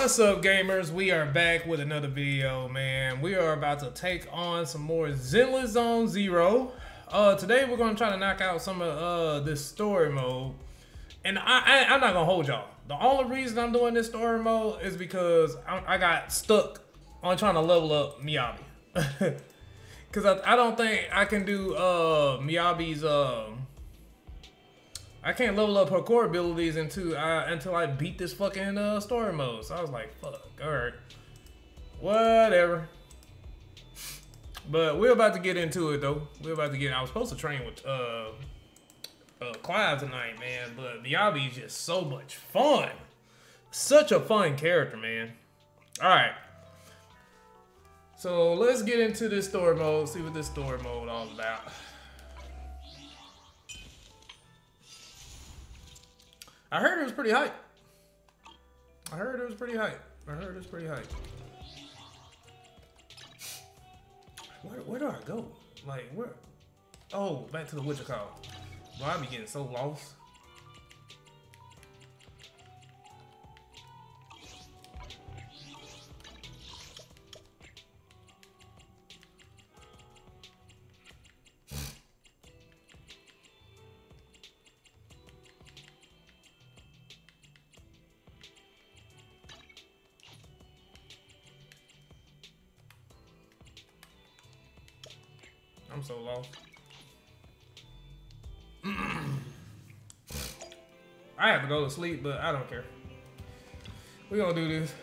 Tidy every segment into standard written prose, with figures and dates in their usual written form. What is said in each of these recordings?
What's up, gamers? We are back with another video, man. We are about to take on some more ZENLESS Zone Zero. Today we're gonna try to knock out some of this story mode, and I'm not gonna hold y'all. The only reason I'm doing this story mode is because I got stuck on trying to level up Miyabis. Cause I don't think I can do Miyabis. I can't level up her core abilities until I beat this fucking story mode. So I was like, fuck, alright. Whatever. But we're about to get into it though. I was supposed to train with Clive tonight, man, but Miyabis is just so much fun. Such a fun character, man. Alright. So let's get into this story mode, see what this story mode all about. I heard it was pretty hype. Where do I go? Like, where? Oh, back to the witcher call. Boy, I be getting so lost. I'm so lost. I have to go to sleep, but I don't care. We're gonna do this.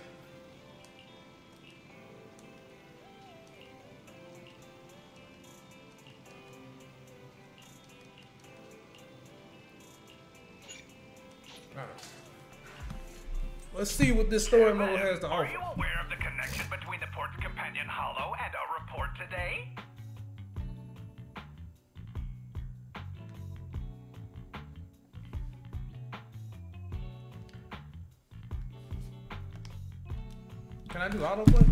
All right. Let's see what this story mode has to offer. Are you aware of the connection between the port's companion Hollow and our report today? Can I do autoplay?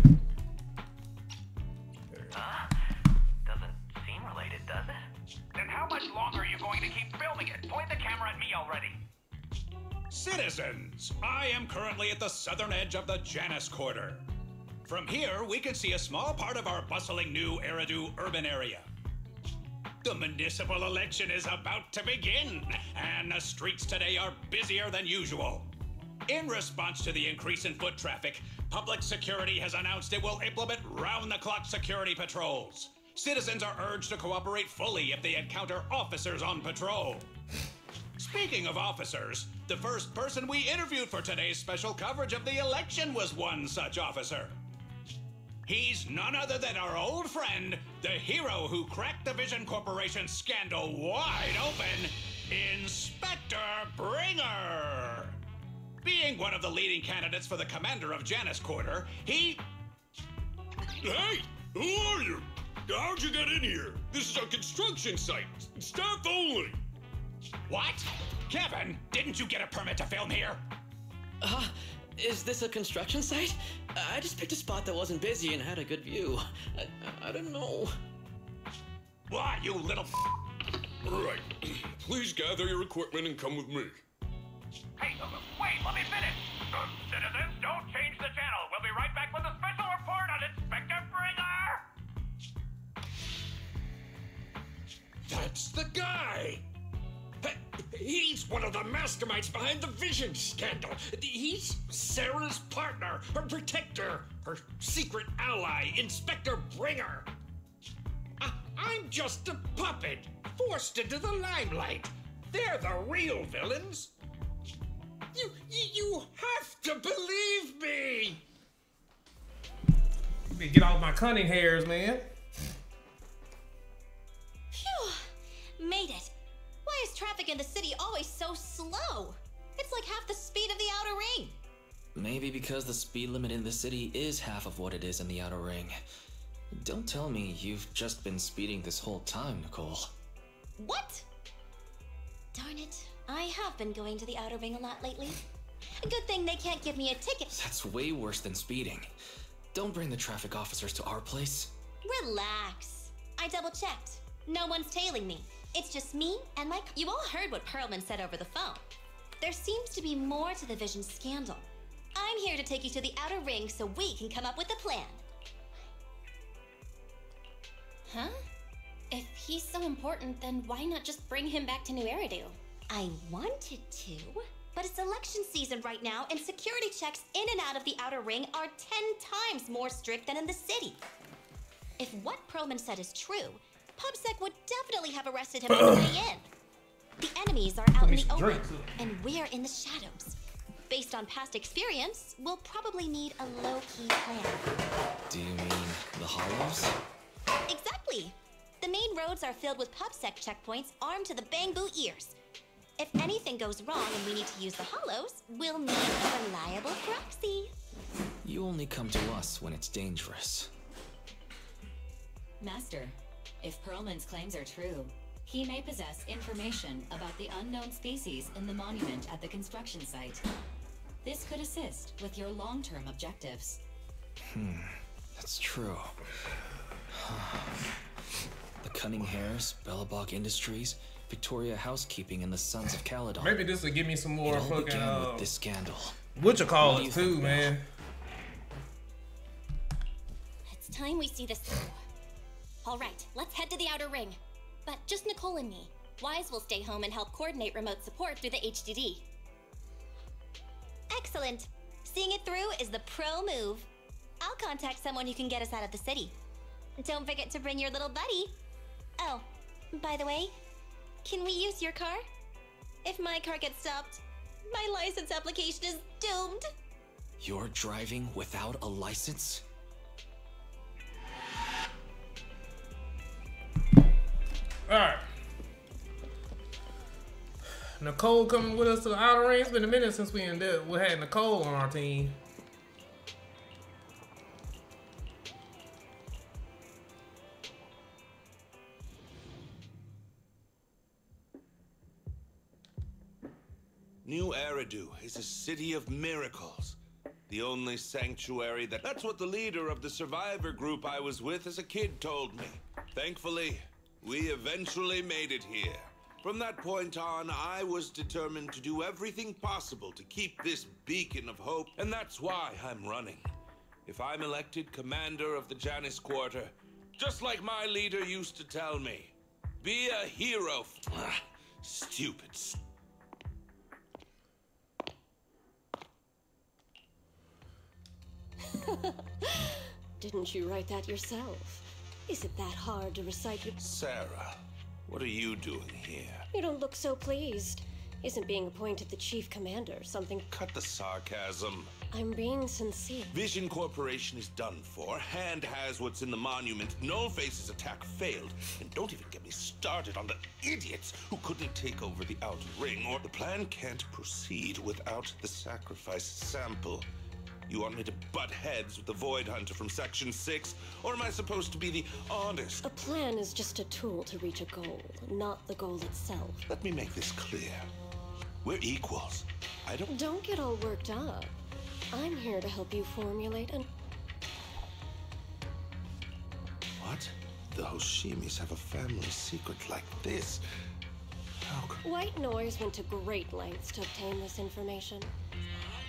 Doesn't seem related, does it? Then how much longer are you going to keep filming it? Point the camera at me already. Citizens, I am currently at the southern edge of the Janus Quarter. From here, we can see a small part of our bustling new Eridu urban area. The municipal election is about to begin, and the streets today are busier than usual. In response to the increase in foot traffic, public security has announced it will implement round-the-clock security patrols. Citizens are urged to cooperate fully if they encounter officers on patrol. Speaking of officers, the first person we interviewed for today's special coverage of the election was one such officer. He's none other than our old friend, the hero who cracked the Vision Corporation scandal wide open, Inspector Bringer. Being one of the leading candidates for the commander of Janus Quarter, he... Hey! Who are you? How'd you get in here? This is a construction site. Staff only. What? Kevin, didn't you get a permit to film here? Is this a construction site? I just picked a spot that wasn't busy and had a good view. I don't know. Why, you little Right. Please gather your equipment and come with me. Hey, wait, let me finish. Citizens, don't change the channel. We'll be right back with a special report on Inspector Bringer. That's the guy! He's one of the masterminds behind the Vision scandal. He's Sarah's partner, her protector, her secret ally, Inspector Bringer. I'm just a puppet, forced into the limelight. They're the real villains. You have to believe me! Get off my cunning hairs, man. Phew! Made it. Why is traffic in the city always so slow? It's like half the speed of the outer ring. Maybe because the speed limit in the city is half of what it is in the outer ring. Don't tell me you've just been speeding this whole time, Nicole. What? Darn it. I have been going to the outer ring a lot lately. Good thing they can't give me a ticket. That's way worse than speeding. Don't bring the traffic officers to our place. Relax. I double-checked. No one's tailing me. It's just me and my... You all heard what Perlman said over the phone. There seems to be more to the Vision scandal. I'm I'm here to take you to the outer ring so we can come up with a plan. Huh? If he's so important, then why not just bring him back to New Eridu? I wanted to, but it's election season right now, and security checks in and out of the outer ring are 10 times more strict than in the city. If what Perlman said is true, PubSec would definitely have arrested him on the way in. The enemies are out in the open, and we're in the shadows. Based on past experience, we'll probably need a low-key plan. Do you mean the hollows? Exactly! The main roads are filled with PubSec checkpoints armed to the bamboo ears. If anything goes wrong and we need to use the hollows, we'll need a reliable proxy. You only come to us when it's dangerous. Master, if Perlman's claims are true, he may possess information about the unknown species in the monument at the construction site. This could assist with your long-term objectives. That's true. The Cunning Hares, Bellabog Industries, Victoria Housekeeping, and the Sons of Caledon. Maybe this will give me some more It all fucking began with this scandal. what you call What do it you too, think, man. It's time we see this through. Alright, let's head to the outer ring. But just Nicole and me. Wise will stay home and help coordinate remote support through the HDD. Excellent. Seeing it through is the pro move. I'll contact someone who can get us out of the city. Don't forget to bring your little buddy. Oh, by the way, can we use your car? If my car gets stopped, my license application is doomed. You're driving without a license? Alright. Nicole coming with us to the outer ring. It's been a minute since we had Nicole on our team. New Eridu is a city of miracles. The only sanctuary that's what the leader of the survivor group I was with as a kid told me. Thankfully, we eventually made it here. From that point on, I was determined to do everything possible to keep this beacon of hope, and that's why I'm running. If I'm elected commander of the Janus Quarter, just like my leader used to tell me, be a hero. Stupid. Didn't you write that yourself? Is it that hard to recite your... Sarah, what are you doing here? You don't look so pleased. Isn't being appointed the chief commander something... Cut the sarcasm. I'm being sincere. Vision Corporation is done for. Hand has what's in the monument. Nullface's attack failed. And don't even get me started on the idiots who couldn't take over the outer ring, or the plan can't proceed without the sacrifice sample. You want me to butt heads with the Void Hunter from Section 6? Or am I supposed to be the honest? A plan is just a tool to reach a goal, not the goal itself. Let me make this clear. We're equals. I don't... Don't get all worked up. I'm here to help you formulate an... What? The Hoshimis have a family secret like this? How could... White Noise went to great lengths to obtain this information.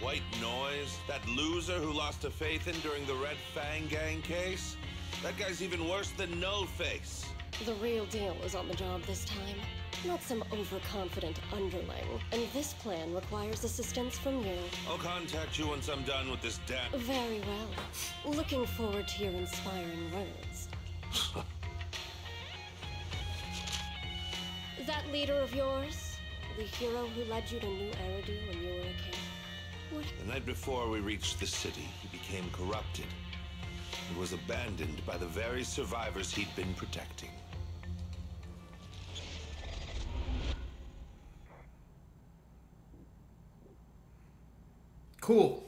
White Noise? That loser who lost to Phaethon during the Red Fang Gang case? That guy's even worse than Nullface. The real deal is on the job this time. Not some overconfident underling. And this plan requires assistance from you. I'll contact you once I'm done with this damn... Very well. Looking forward to your inspiring words. That leader of yours? The hero who led you to New Eridu when you were a kid? What? The night before we reached the city, he became corrupted. And was abandoned by the very survivors he'd been protecting. Cool.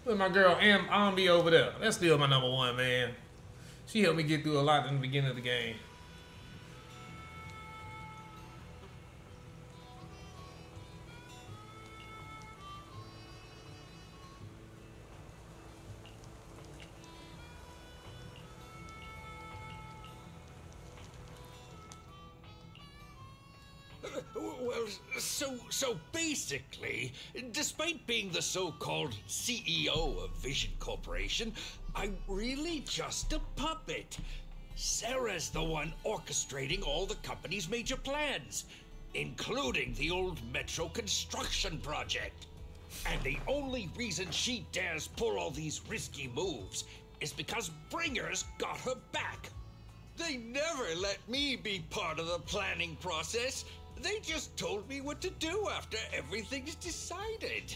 Look at my girl Ambi over there. That's still my number one, man. She helped me get through a lot in the beginning of the game. Well, so basically, despite being the so-called CEO of Vision Corporation, I'm really just a puppet. Sarah's the one orchestrating all the company's major plans, including the old metro construction project. And the only reason she dares pull all these risky moves is because Bringer's got her back. They never let me be part of the planning process. They just told me what to do after everything's decided.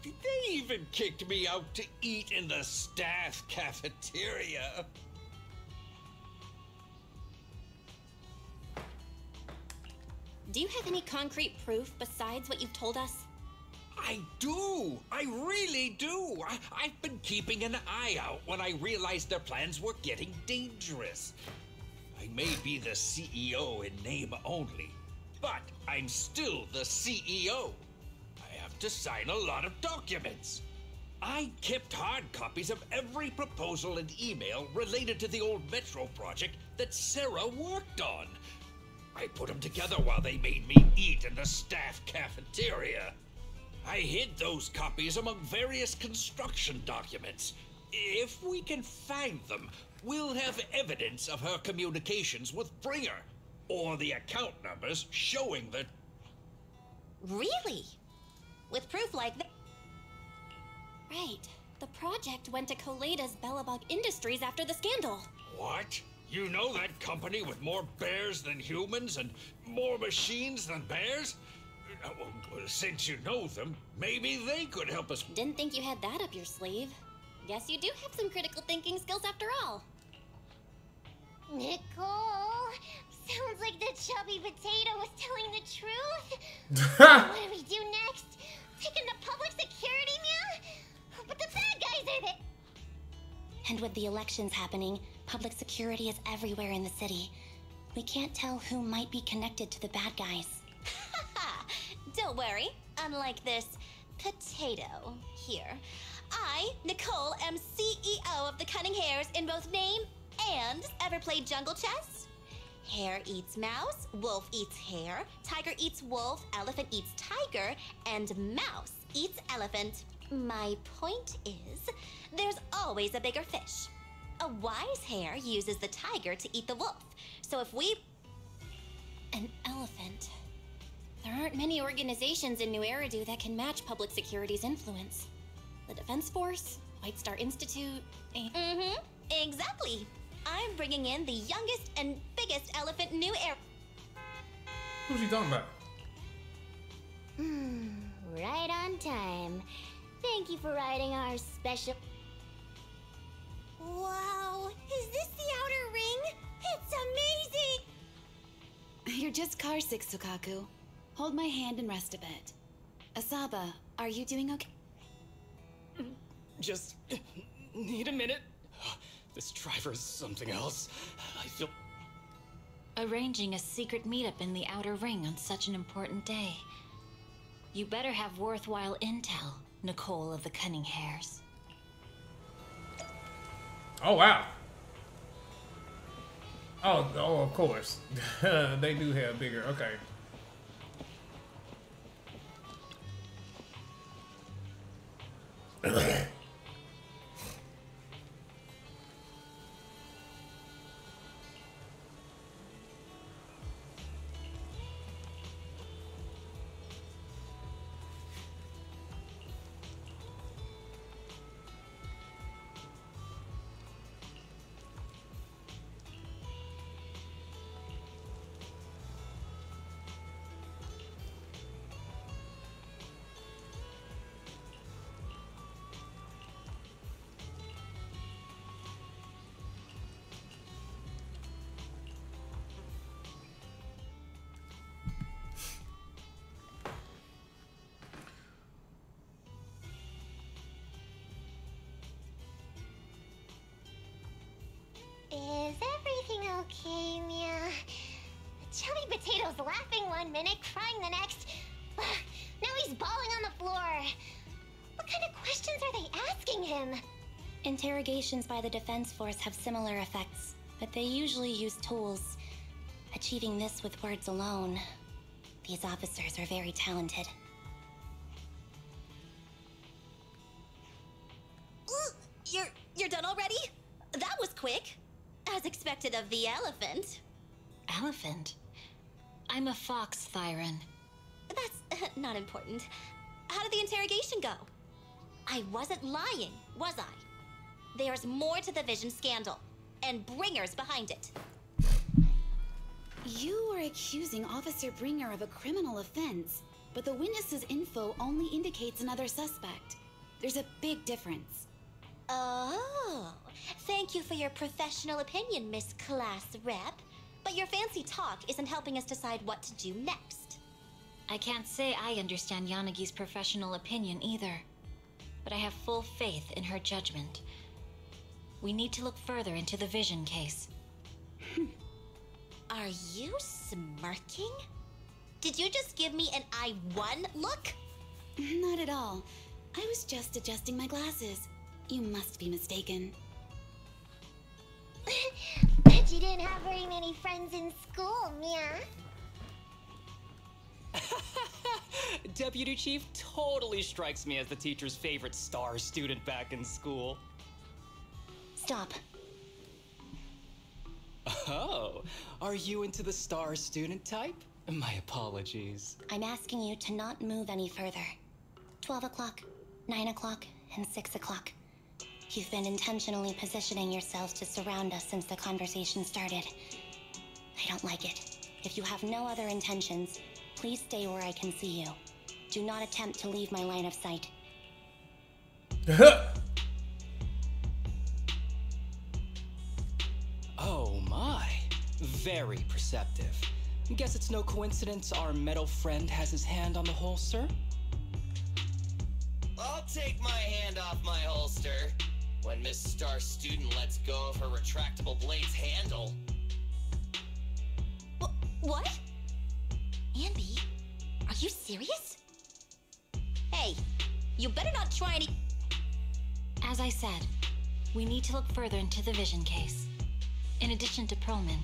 They even kicked me out to eat in the staff cafeteria. Do you have any concrete proof besides what you've told us? I do! I really do! I've been keeping an eye out when I realized their plans were getting dangerous. I may be the CEO in name only, but I'm still the CEO. I have to sign a lot of documents. I kept hard copies of every proposal and email related to the old Metro project that Sarah worked on. I put them together while they made me eat in the staff cafeteria. I hid those copies among various construction documents. If we can find them, we'll have evidence of her communications with Bringer, or the account numbers showing that... Really? With proof like that? Right. The project went to Koleda's Bellabog Industries after the scandal. What? You know that company with more bears than humans and more machines than bears? Well, since you know them, maybe they could help us. Didn't think you had that up your sleeve. Guess you do have some critical thinking skills after all. Nicole, sounds like the chubby potato was telling the truth. What do we do next? Taking the public security, Mia? But the bad guys are there. And with the elections happening, public security is everywhere in the city. We can't tell who might be connected to the bad guys. Don't worry. Unlike this potato here, I, Nicole, am CEO of the Cunning Hares in both name and ever played jungle chess? Hare eats mouse, wolf eats hare, tiger eats wolf, elephant eats tiger, and mouse eats elephant. My point is, there's always a bigger fish. A wise hare uses the tiger to eat the wolf. So if we... An elephant. There aren't many organizations in New Eridu that can match public security's influence. The Defense Force, White Star Institute, Exactly. I'm bringing in the youngest and biggest elephant in New Eridu. Who's he talking about? Right on time. Thank you for riding our special... Wow, is this the Outer Ring? It's amazing! You're just car sick, Sukaku. Hold my hand and rest a bit. Asaba, are you doing okay? Just need a minute. This driver's something else. I feel... Arranging a secret meetup in the Outer Ring on such an important day. You better have worthwhile intel, Nicole of the Cunning Hares. Oh, wow. Oh, of course. They do have bigger. Okay. Is everything okay, Mia? Chubby Potato's laughing one minute, crying the next. Now he's bawling on the floor. What kind of questions are they asking him? Interrogations by the Defense Force have similar effects, but they usually use tools. Achieving this with words alone These officers are very talented. Ooh, you're done already? That was quick. As expected of the elephant. Elephant? I'm a fox, Thyron. That's not important. How did the interrogation go? I wasn't lying, was I? There's more to the Vision scandal, and Bringer's behind it. You are accusing Officer Bringer of a criminal offense, but the witness's info only indicates another suspect. There's a big difference. Oh, thank you for your professional opinion, Miss Class Rep. But your fancy talk isn't helping us decide what to do next. I can't say I understand Yanagi's professional opinion either, but I have full faith in her judgment. We need to look further into the Vision case. Are you smirking? Did you just give me an I won look? Not at all. I was just adjusting my glasses. You must be mistaken. Bet you didn't have very many friends in school, Mia. Deputy Chief totally strikes me as the teacher's favorite star student back in school. Stop. Oh, are you into the star student type? My apologies. I'm asking you to not move any further. 12 o'clock, 9 o'clock, and 6 o'clock. You've been intentionally positioning yourselves to surround us since the conversation started. I don't like it. If you have no other intentions, please stay where I can see you. Do not attempt to leave my line of sight. Oh my, very perceptive. Guess it's no coincidence our metal friend has his hand on the holster? I'll take my hand off my holster when Miss Star Student lets go of her retractable blade's handle. What? Andy, are you serious? Hey, you better not try any... As I said, we need to look further into the Vision case. In addition to Perlman,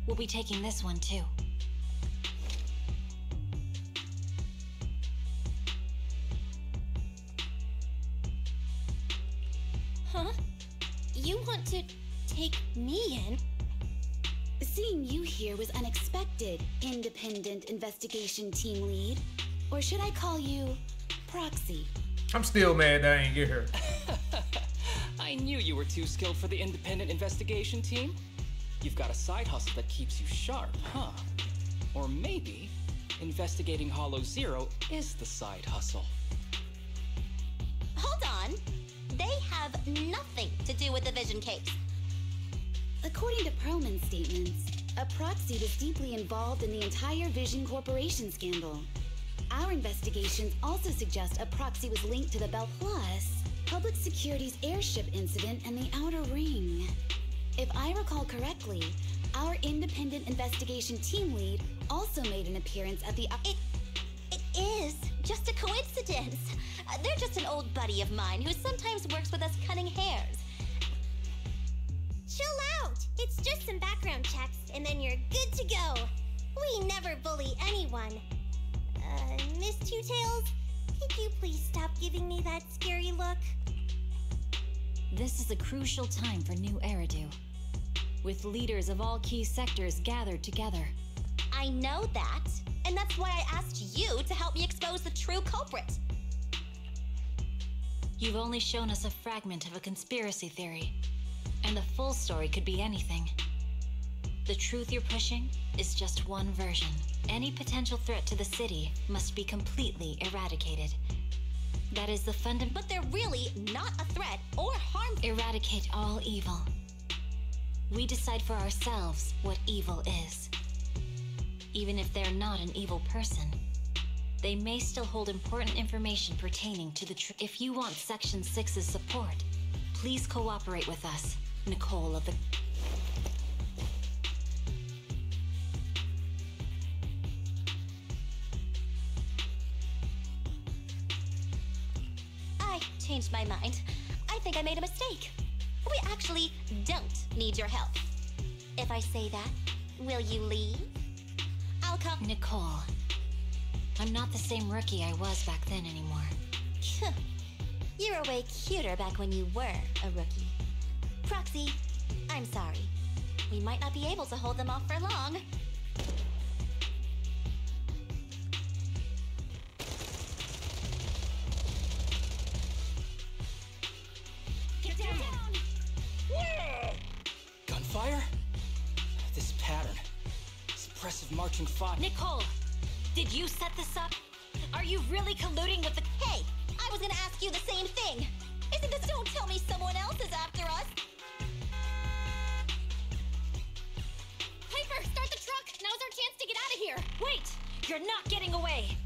we'll be taking this one too. Huh? You want to take me in? Seeing you here was unexpected, Independent Investigation Team Lead. Or should I call you Proxy? I'm still mad that I ain't get her. I knew you were too skilled for the Independent Investigation Team. You've got a side hustle that keeps you sharp, huh? Or maybe investigating Hollow Zero is the side hustle. Hold on. They have nothing to do with the Vision case. According to Perlman's statements, a Proxy was deeply involved in the entire Vision Corporation scandal. Our investigations also suggest a Proxy was linked to the Bell Plus, Public Security's airship incident and the Outer Ring. If I recall correctly, our Independent Investigation Team Lead also made an appearance at the... It is just a coincidence. They're just an old buddy of mine who sometimes works with us cutting hairs. Chill out. It's just some background checks, and then you're good to go. We never bully anyone. Miss Two Tails, could you please stop giving me that scary look? This is a crucial time for New Eridu, with leaders of all key sectors gathered together. I know that, and that's why I asked you to help me expose the true culprit. You've only shown us a fragment of a conspiracy theory, and the full story could be anything. The truth you're pushing is just one version. Any potential threat to the city must be completely eradicated. That is the fundamental. But they're really not a threat or harm. Eradicate all evil. We decide for ourselves what evil is. Even if they're not an evil person, they may still hold important information pertaining to the truth. If you want Section 6's support, please cooperate with us, Nicole of the... I changed my mind. I think I made a mistake. We actually don't need your help. If I say that, will you leave? I'll come. Nicole, I'm not the same rookie I was back then anymore. You were way cuter back when you were a rookie. Proxy, I'm sorry. We might not be able to hold them off for long. Get down! Gunfire? This pattern. Suppressive marching fire. Nicole, did you set this up? Are you really colluding with the... Hey, I was gonna ask you the same thing. Isn't this... Don't tell me someone else is after us. Piper, start the truck! Now's our chance to get out of here! Wait! You're not getting away!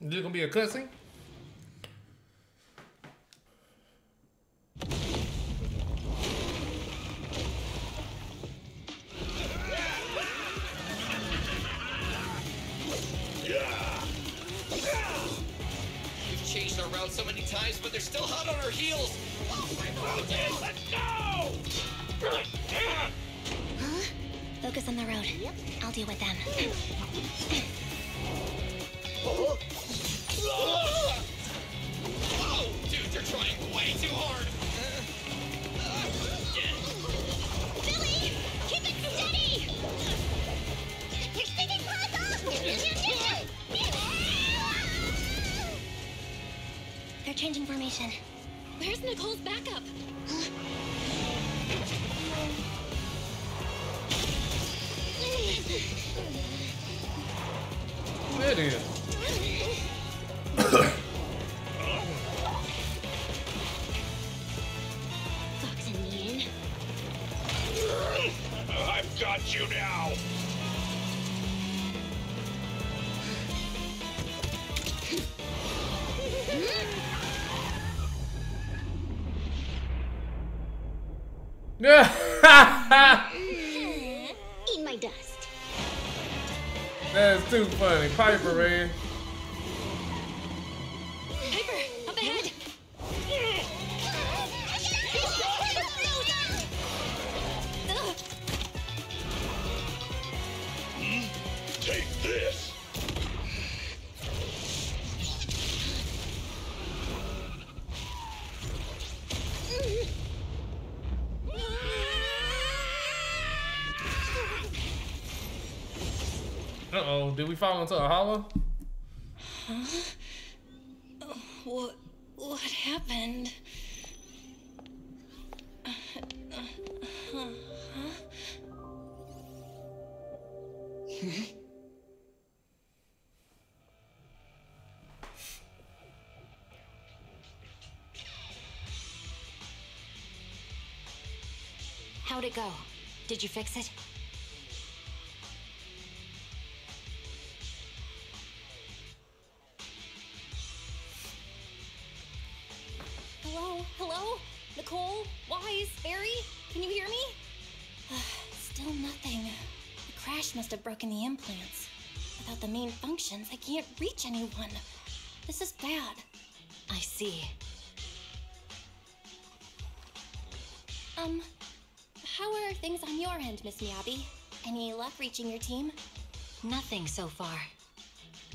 Is this gonna be a cutscene? We've changed our route so many times, but they're still hot on our heels. Let's go! Focus on the road. Yep. I'll deal with them. Oh, dude, you're trying way too hard. Billy! Keep it steady! You're sticking close off! They're changing formation. Where's Nicole's backup? It is. Fox and Yin. I've got you now! Eat my dust. That's too funny. Piper, man. Piper, up ahead! Take this! Uh-oh, did we fall into a hollow? Huh? What happened? How'd it go? Did you fix it? Hello? Nicole? Wise? Barry? Can you hear me? Still nothing. The crash must have broken the implants. Without the main functions, I can't reach anyone. This is bad. I see. How are things on your end, Miss Miyabi? Any luck reaching your team? Nothing so far.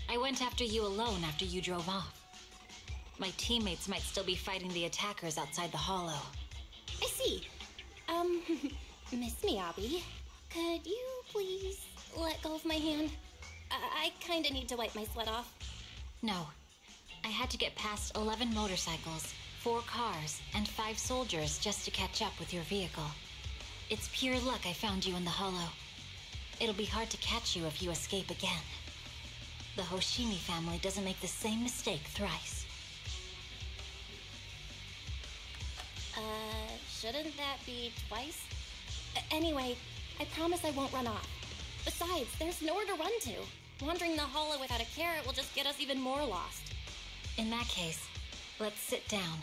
I went after you alone after you drove off. My teammates might still be fighting the attackers outside the hollow. I see. Miss Miyabi, could you please let go of my hand? I kinda need to wipe my sweat off. No. I had to get past 11 motorcycles, 4 cars, and 5 soldiers just to catch up with your vehicle. It's pure luck I found you in the hollow. It'll be hard to catch you if you escape again. The Hoshimi family doesn't make the same mistake thrice. Shouldn't that be twice? Anyway, I promise I won't run off. Besides, there's nowhere to run to. Wandering the hollow without a carrot will just get us even more lost. In that case, let's sit down.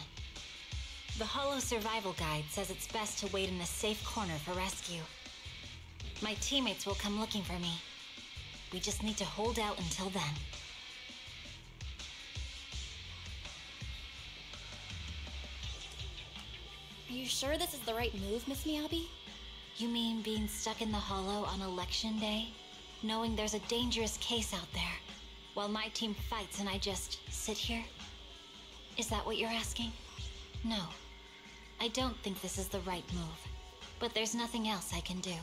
The Hollow Survival Guide says it's best to wait in a safe corner for rescue. My teammates will come looking for me. We just need to hold out until then. Are you sure this is the right move, Miss Miyabi? You mean being stuck in the hollow on election day? Knowing there's a dangerous case out there, while my team fights and I just sit here? Is that what you're asking? No. I don't think this is the right move, but there's nothing else I can do.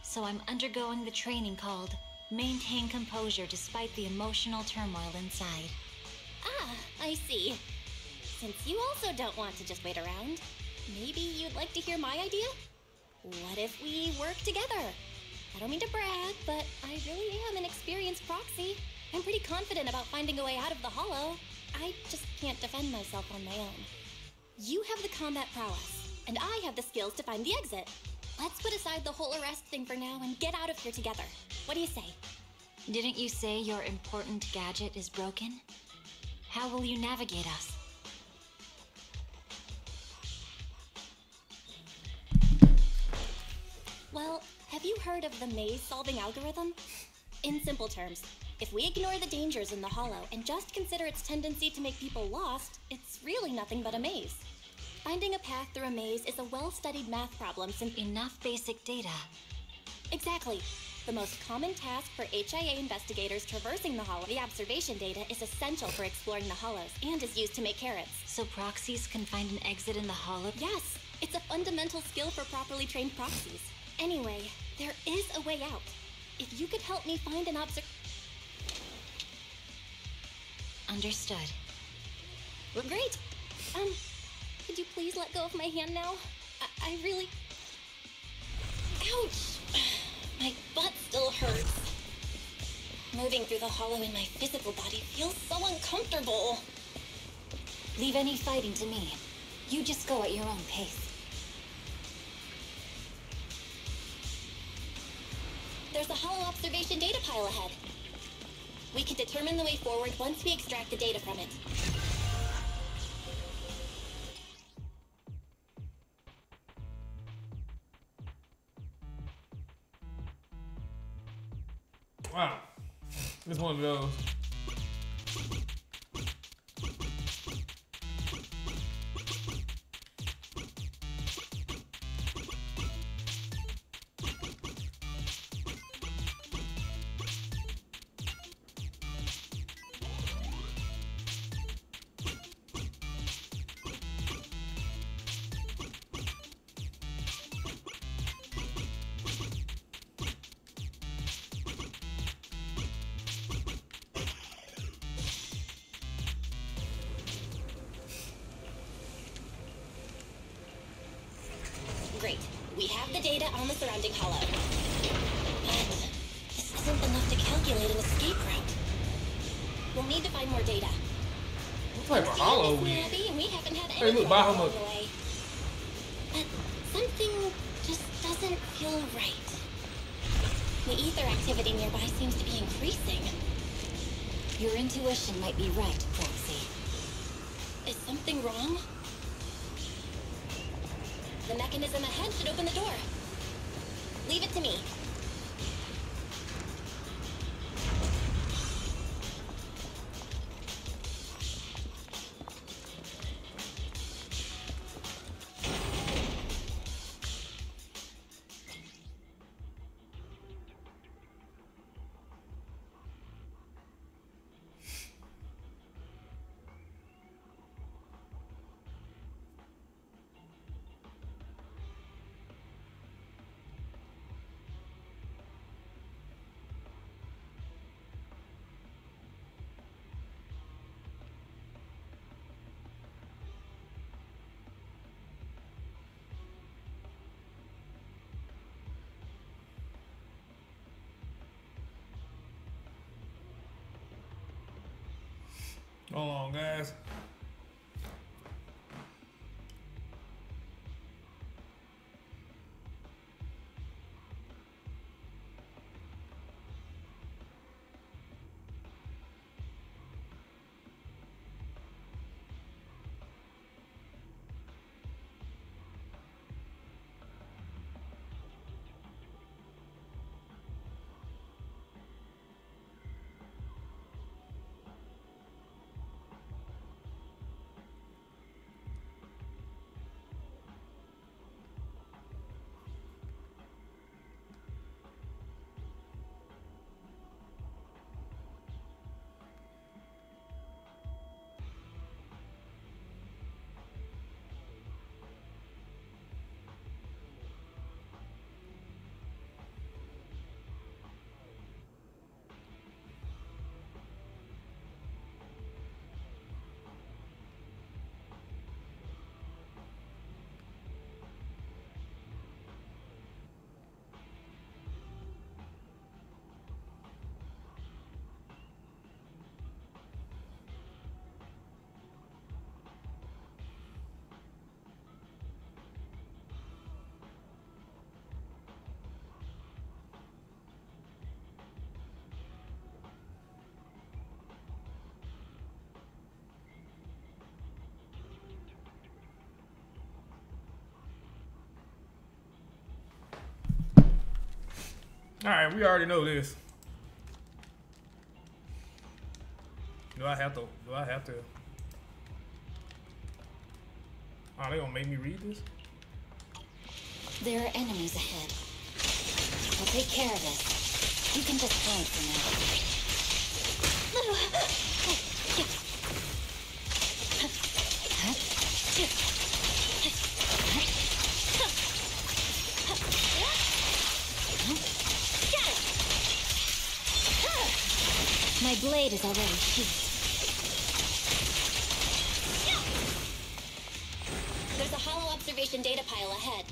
So I'm undergoing the training called Maintain Composure Despite the Emotional Turmoil Inside. Ah, I see. Since you also don't want to just wait around, maybe you'd like to hear my idea? What if we work together? I don't mean to brag, but I really am an experienced proxy. I'm pretty confident about finding a way out of the hollow. I just can't defend myself on my own. You have the combat prowess, and I have the skills to find the exit. Let's put aside the whole arrest thing for now and get out of here together. What do you say? Didn't you say your important gadget is broken? How will you navigate us? Well, have you heard of the maze-solving algorithm? In simple terms, if we ignore the dangers in the hollow and just consider its tendency to make people lost, it's really nothing but a maze. Finding a path through a maze is a well-studied math problem since enough basic data. Exactly. The most common task for HIA investigators traversing the hollow, the observation data, is essential for exploring the hollows and is used to make carrots. So proxies can find an exit in the hollow? Yes, it's a fundamental skill for properly trained proxies. Anyway, there is a way out. If you could help me find an Understood. Well, great. Could you please let go of my hand now? I really... Ouch! My butt still hurts. Moving through the hollow in my physical body feels so uncomfortable. Leave any fighting to me. You just go at your own pace. There's a hollow observation data pile ahead. We can determine the way forward once we extract the data from it. Wow. It's one of those. Great. We have the data on the surrounding hollow. But this isn't enough to calculate an escape route. We'll need to find more data. What type of hollow we? We haven't had Hey, any look, trouble Bahamut. along the way. But something just doesn't feel right. The ether activity nearby seems to be increasing. Your intuition might be right, Proxy. Is something wrong? The mechanism ahead should open the door. Leave it to me. Hold on, guys. Alright, we already know this. Do I have to? Oh, they gonna make me read this? There are enemies ahead. We'll take care of this. You can just hide for now. My blade is already sheathed. There's a hollow observation data pile ahead.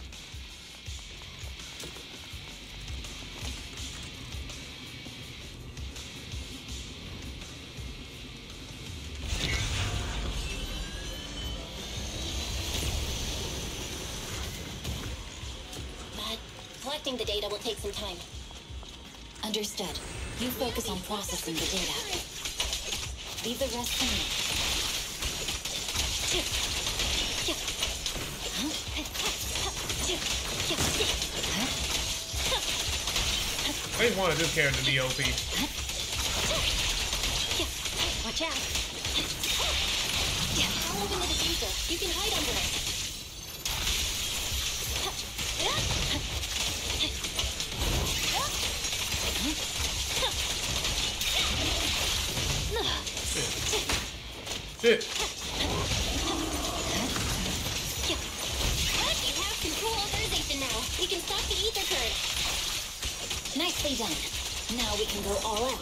But collecting the data will take some time. Understood. You focus on processing the data. Leave the rest to me. I just wanted this character to be OP. Watch out. I'll open the diffuser. You can hide under it. Shit. You have control authorization now. We can stop the ether current. Nicely done. Now we can go all out.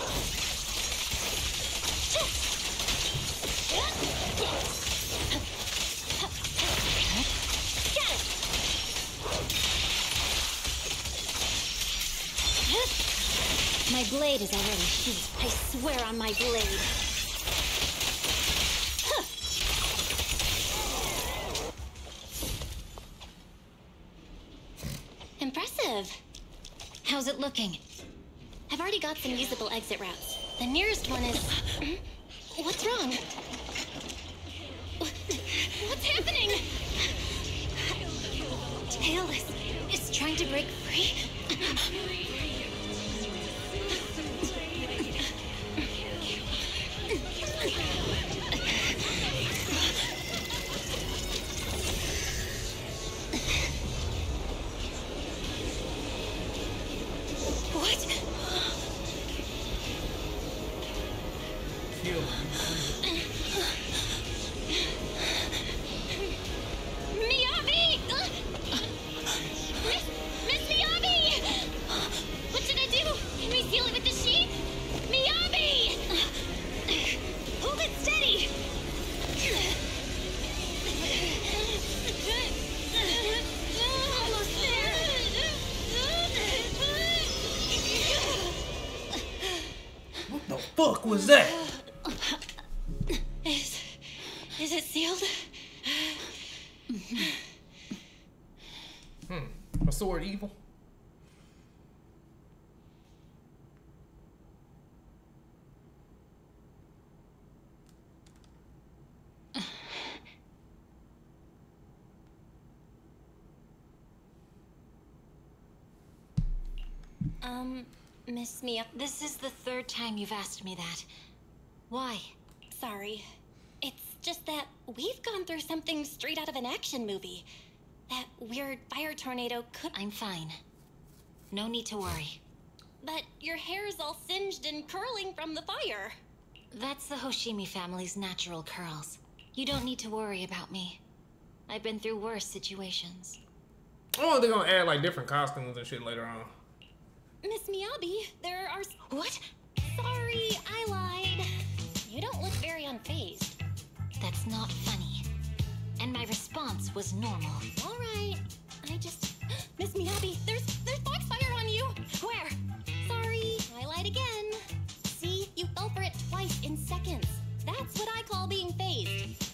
Got it. My blade is already sheathed. I swear on my blade. Impressive. How's it looking? I've already got some usable exit routes. The nearest one is... What's wrong? What's happening? Tailless is trying to break free. Miyabi! Miss Miyabi! What should I do? Can we seal it with the sheet? Miyabi! Hold it steady! Almost there! What the fuck was that? Is it sealed? A sword evil? Miss Mia, this is the third time you've asked me that. Why? Sorry. It's just that we've gone through something straight out of an action movie. That weird fire tornado could... I'm fine. No need to worry. But your hair is all singed and curling from the fire. That's the Hoshimi family's natural curls. You don't need to worry about me. I've been through worse situations. Oh, they're gonna add like different costumes and shit later on. Miss Miyabi, there are... What? Sorry, I lied. You don't look very unfazed. That's not funny. And my response was normal. All right. I just... Miss Miyabi, there's foxfire on you! Where? Sorry, I lied again. See? You fell for it twice in seconds. That's what I call being phased.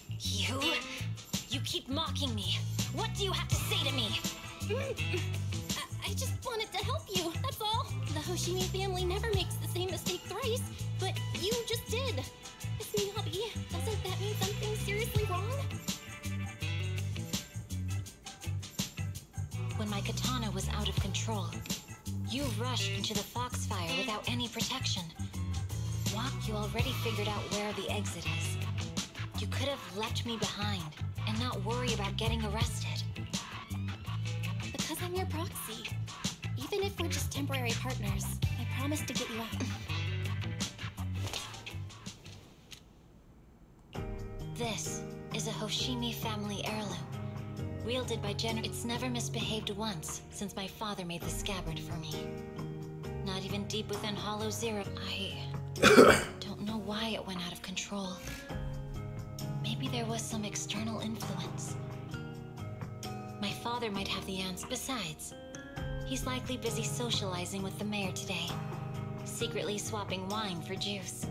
You keep mocking me. What do you have to say to me? I just wanted to help you, that's all. The Hoshimi family never makes the same mistake thrice, but you just did. Miss Miyabi, doesn't that mean something seriously wrong? When my katana was out of control, You rushed into the Foxfire without any protection. You already figured out where the exit is. You could have left me behind and not worry about getting arrested. Because I'm your proxy. Even if we're just temporary partners, I promise to get you out. This is a Hoshimi family heirloom. Wielded by It's never misbehaved once since my father made the scabbard for me. Not even deep within Hollow Zero. I don't know why it went out of control. Maybe there was some external influence. My father might have the answer. Besides, he's likely busy socializing with the mayor today, secretly swapping wine for juice.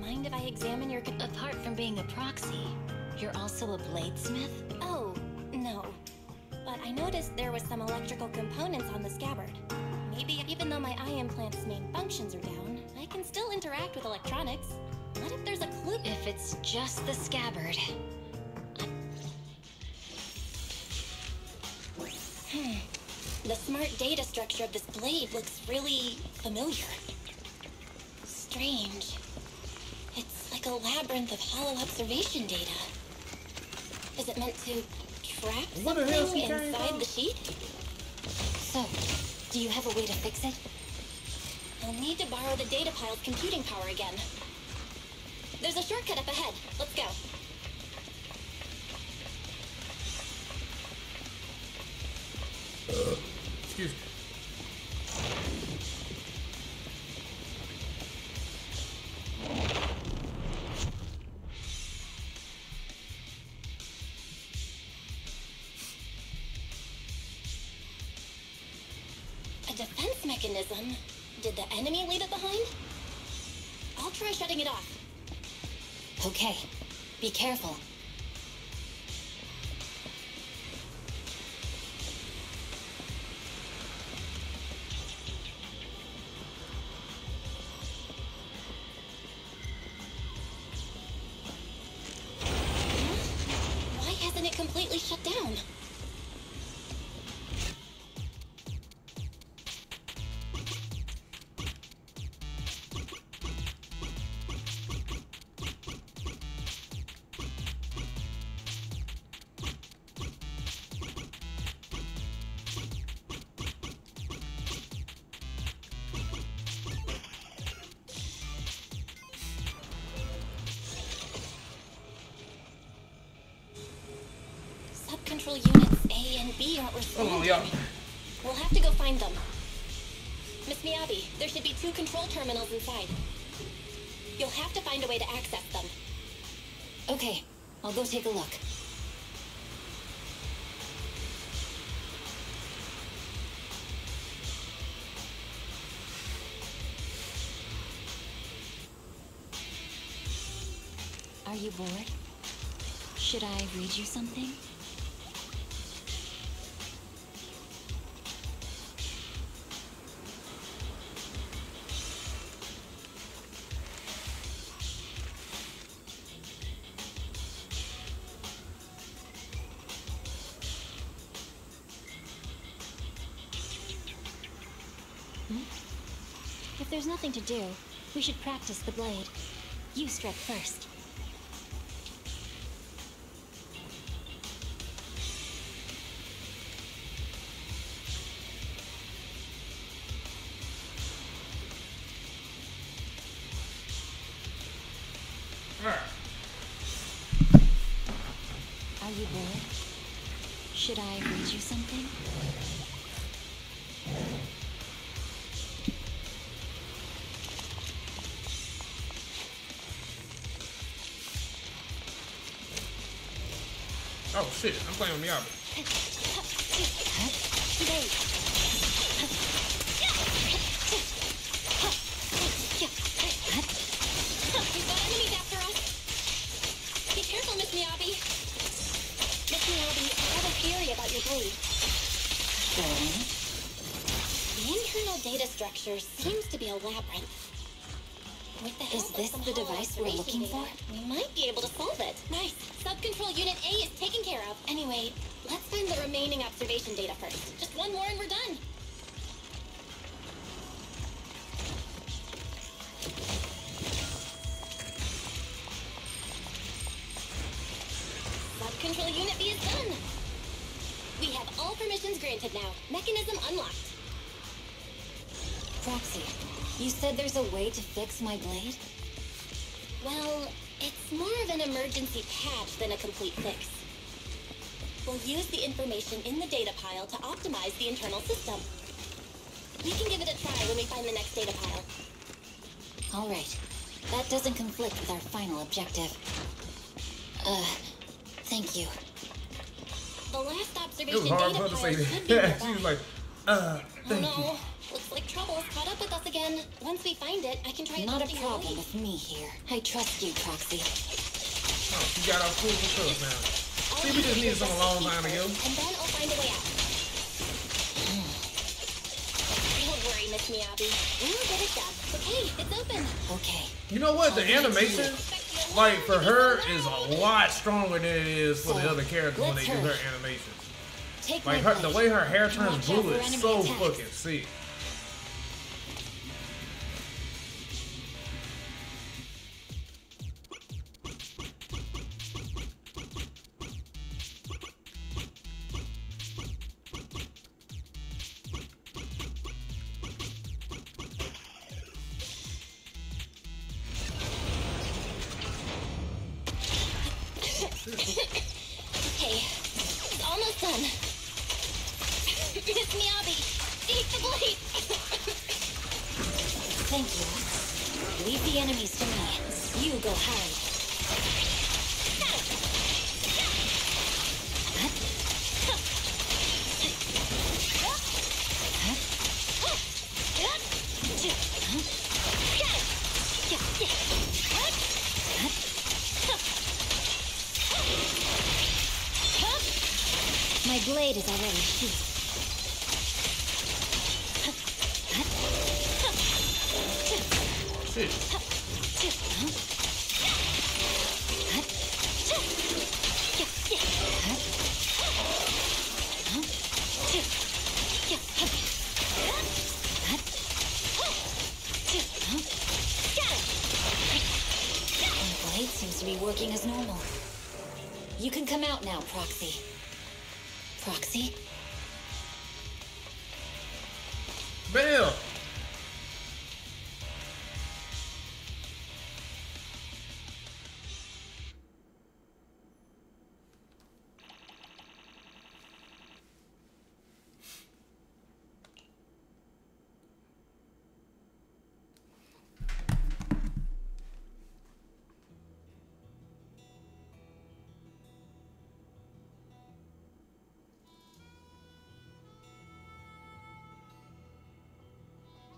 Mind if I examine your... Apart from being a proxy, you're also a bladesmith? Oh, no. But I noticed there was some electrical components on the scabbard. Maybe even though my eye implant's main functions are down, I can still interact with electronics. What if there's a clue? If it's just the scabbard. The smart data structure of this blade looks really familiar. Strange. It's like a labyrinth of hollow observation data. Is it meant to trap something inside the sheet? So, do you have a way to fix it? I'll need to borrow the data pile's computing power again. There's a shortcut up ahead. Let's go. Excuse me. A defense mechanism? Did the enemy leave it behind? I'll try shutting it off. Okay, be careful. Why hasn't it completely shut down? Control units A and B aren't responding. We'll have to go find them. Miss Miyabi, there should be 2 control terminals inside. You'll have to find a way to access them. Okay, I'll go take a look. Are you bored? Should I read you something? If there's nothing to do, we should practice the blade. You strike first. Are you bored? Should I read you something? Oh shit, I'm playing with Miyabis. We've got enemies after us. Be careful, Miss Miyabi. Miss Miyabi, I have a theory about your blade. The internal data structure seems to be a labyrinth. What the hell? Is this the device we're looking for? We might be able to solve it. Nice. Sub-control unit A is taken care of. Anyway, let's find the remaining observation data first. Just one more and we're done. Sub-control unit B is done. We have all permissions granted now. Mechanism unlocked. Proxy, you said there's a way to fix my blade? Well, it's more of an emergency patch than a complete fix. We'll use the information in the data pile to optimize the internal system. We can give it a try when we find the next data pile. All right. That doesn't conflict with our final objective. Thank you. The last It observation was hard data for her to pile say should be that. nearby. She was like, Oh thank you. no, looks like trouble's caught up with us again. Once we find it, I can try Not a adjusting problem your lead. with me here. I trust you, Proxy. Oh, she got our food for cook now. See, we just needed some a long time ago. And then I'll find a way out. Don't worry, Miss Miyabi. We'll get it done. Okay, it's open. Okay. You know what? The animation, like for her, is a lot stronger than it is for the other characters when they do her animations. Take Like my her, the blade. way her hair turns Watch out blue for is enemy so attacks. fucking sick. Okay, it's almost done. Miss Miyabi, take the blade. Thank you. Leave the enemies to me. You go hide. My blade is already sheathed. Shit. My blade seems to be working as normal. You can come out now, Proxy. Proxy? Bell.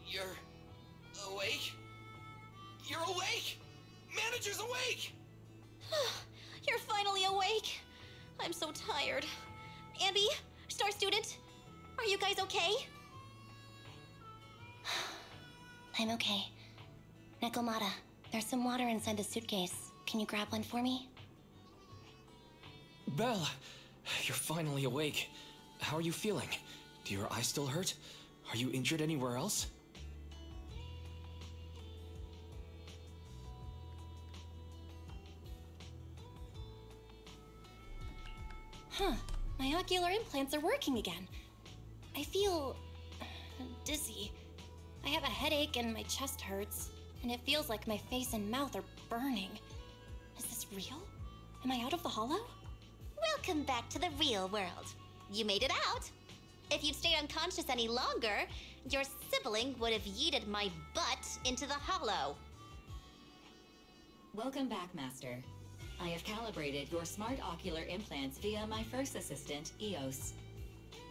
You're awake? You're awake! Manager's awake! You're finally awake. I'm so tired. Ambi, Star Student, are you guys okay? I'm okay. Nekomata, there's some water inside the suitcase. Can you grab one for me? Belle, you're finally awake. How are you feeling? Do your eyes still hurt? Are you injured anywhere else? Huh. My ocular implants are working again. I feel dizzy. I have a headache and my chest hurts. And it feels like my face and mouth are burning. Is this real? Am I out of the hollow? Welcome back to the real world. You made it out. If you'd stayed unconscious any longer, your sibling would have yeeted my butt into the hollow. Welcome back, Master. I have calibrated your smart ocular implants via my first assistant, EOS.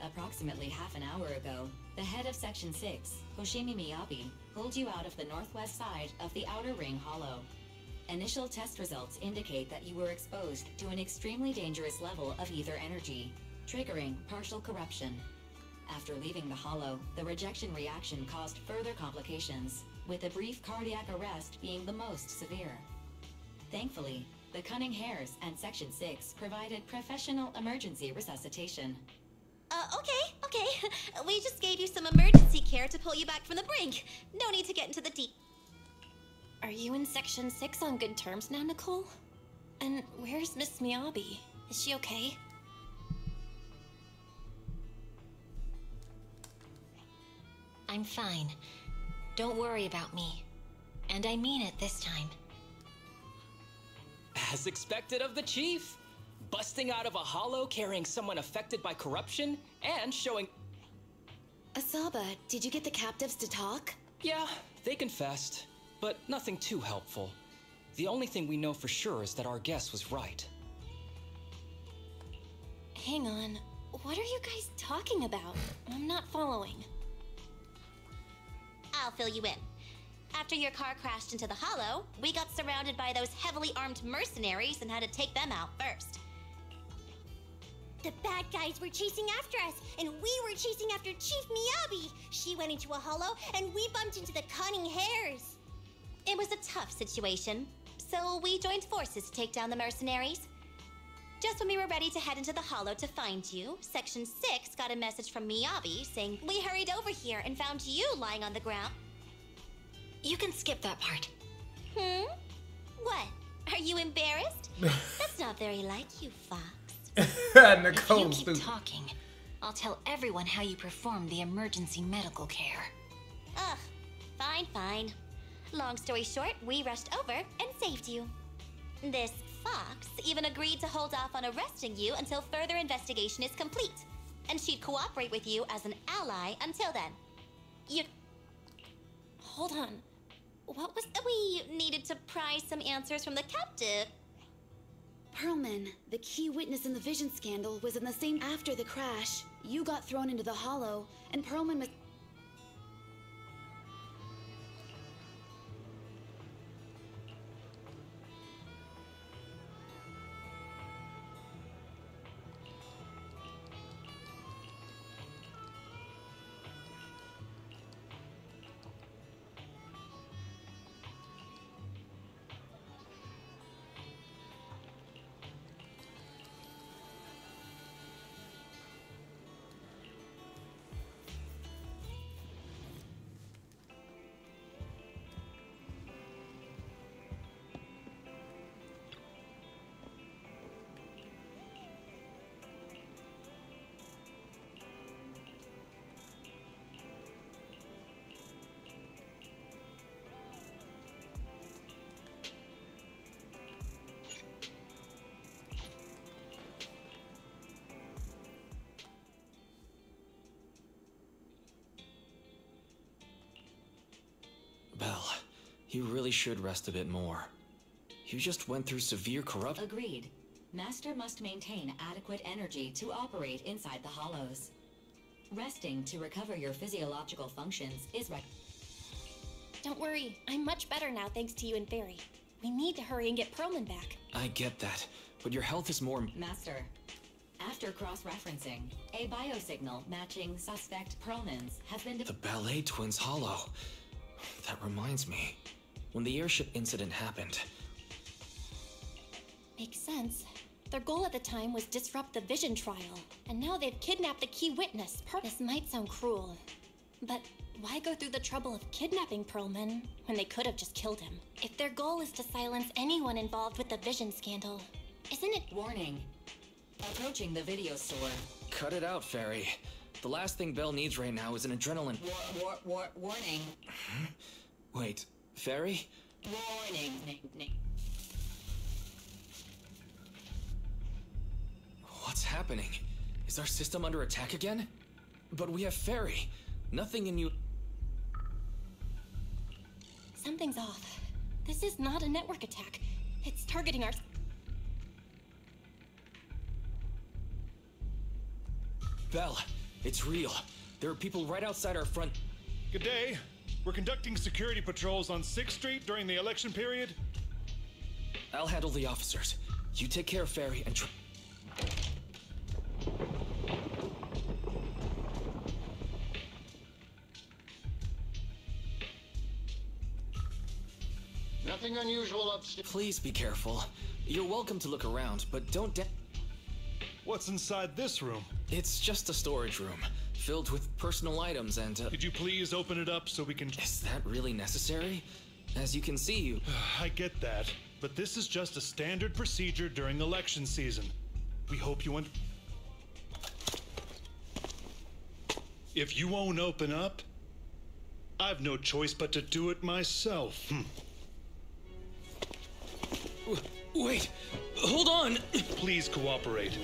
Approximately half an hour ago, the head of Section 6, Hoshimi Miyabi, pulled you out of the northwest side of the Outer Ring Hollow. Initial test results indicate that you were exposed to an extremely dangerous level of ether energy, triggering partial corruption. After leaving the Hollow, the rejection reaction caused further complications, with a brief cardiac arrest being the most severe. Thankfully, the Cunning Hares and Section 6 provided professional emergency resuscitation. Okay. We just gave you some emergency care to pull you back from the brink. No need to get into the deep. Are you in Section 6 on good terms now, Nicole? And where's Miss Miyabi? Is she okay? I'm fine. Don't worry about me. And I mean it this time. As expected of the chief, busting out of a hollow carrying someone affected by corruption and showing... Asaba, did you get the captives to talk? Yeah, they confessed, but nothing too helpful. The only thing we know for sure is that our guess was right. Hang on. What are you guys talking about? I'm not following. I'll fill you in. After your car crashed into the hollow, we got surrounded by those heavily armed mercenaries and had to take them out first. The bad guys were chasing after us, and we were chasing after Chief Miyabi. She went into a hollow, and we bumped into the Cunning Hares. It was a tough situation, so we joined forces to take down the mercenaries. Just when we were ready to head into the hollow to find you, Section 6 got a message from Miyabi saying, "We hurried over here and found you lying on the ground." You can skip that part. What? Are you embarrassed? That's not very like you, Fox. If you keep talking, I'll tell everyone how you performed the emergency medical care. Ugh, fine. Long story short, we rushed over and saved you. This Fox even agreed to hold off on arresting you until further investigation is complete. And she'd cooperate with you as an ally until then. Hold on. What was... We needed to pry some answers from the captive. Perlman, the key witness in the Vision scandal, was in the same after the crash. You got thrown into the hollow, and Perlman was... Belle, you really should rest a bit more. You just went through severe corruption. Agreed. Master must maintain adequate energy to operate inside the hollows. Resting to recover your physiological functions is Don't worry, I'm much better now thanks to you and Fairy. We need to hurry and get Perlman back. I get that, but your health is more... Master, after cross-referencing, a biosignal matching suspect Perlman's has been... The Ballet Twins hollow. That reminds me. When the airship incident happened... Makes sense. Their goal at the time was disrupt the Vision trial, and now they've kidnapped the key witness. This might sound cruel, but why go through the trouble of kidnapping Perlman when they could have just killed him? If their goal is to silence anyone involved with the Vision scandal, isn't it— Warning. Approaching the video store. Cut it out, Fairy. The last thing Belle needs right now is an adrenaline... Warning. Wait, Fairy? Warning. What's happening? Is our system under attack again? But we have Fairy. Nothing in you... Something's off. This is not a network attack. It's targeting our... Belle, it's real. There are people right outside our front... Good day. We're conducting security patrols on 6th Street during the election period. I'll handle the officers. You take care of Fairy and... Nothing unusual upstairs. Please be careful. You're welcome to look around, but don't What's inside this room? It's just a storage room, filled with personal items and, Could you please open it up so we can... Is that really necessary? As you can see, you... I get that, but this is just a standard procedure during election season. We hope you If you won't open up, I've no choice but to do it myself. Wait! Hold on! Please cooperate.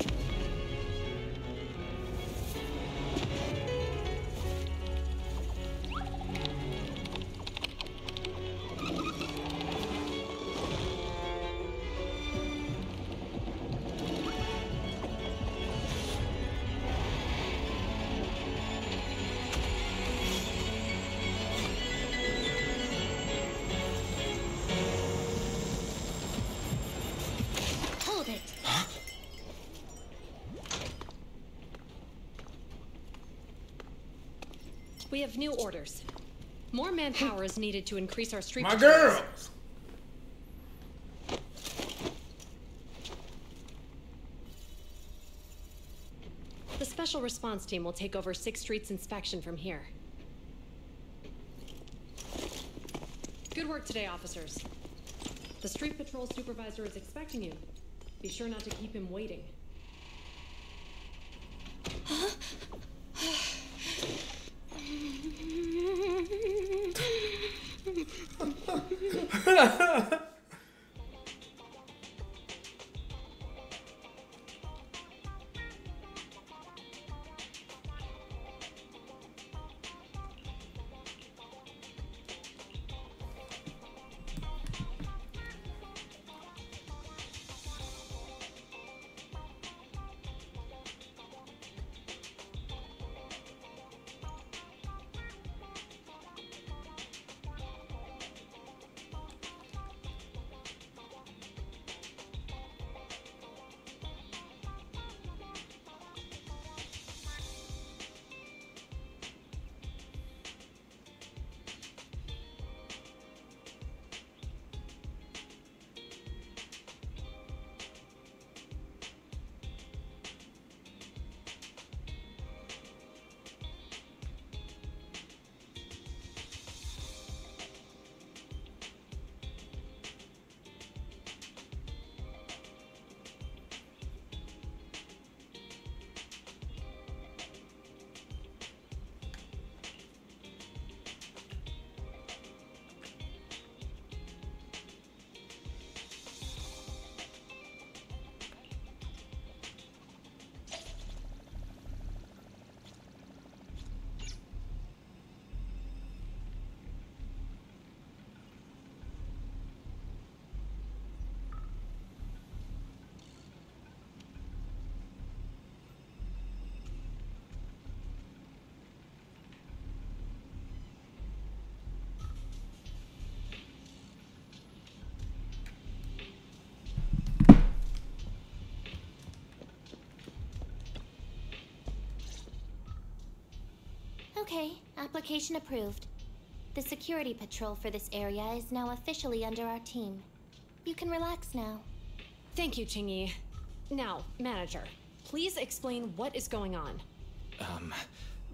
Hold it. We have new orders. More manpower is needed to increase our street My patrols. girls! The special response team will take over 6th Street's inspection from here. Good work today, officers. The street patrol supervisor is expecting you. Be sure not to keep him waiting. Okay, application approved. The security patrol for this area is now officially under our team. You can relax now. Thank you, Qingyi. Now, manager, please explain what is going on.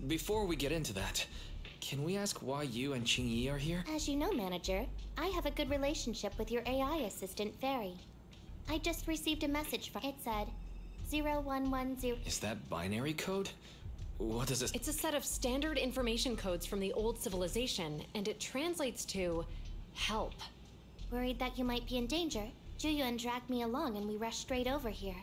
Before we get into that, can we ask why you and Qingyi are here? As you know, manager, I have a good relationship with your AI assistant, Fairy. I just received a message from... It said 0110... Is that binary code? What does this... It's a set of standard information codes from the old civilization, and it translates to help. Worried that you might be in danger, Juyuan dragged me along and we rushed straight over here.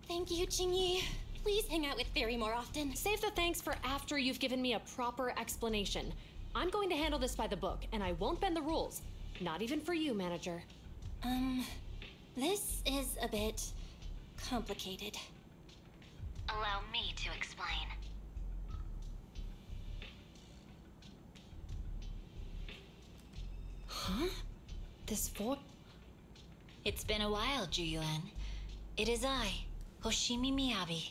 Thank you, Qingyi. Please hang out with Fairy more often. Save the thanks for after you've given me a proper explanation. I'm going to handle this by the book, and I won't bend the rules. Not even for you, manager. This is a bit complicated. Allow me to explain. Huh? This voice... It's been a while, Juyuan. It is I, Hoshimi Miyabi.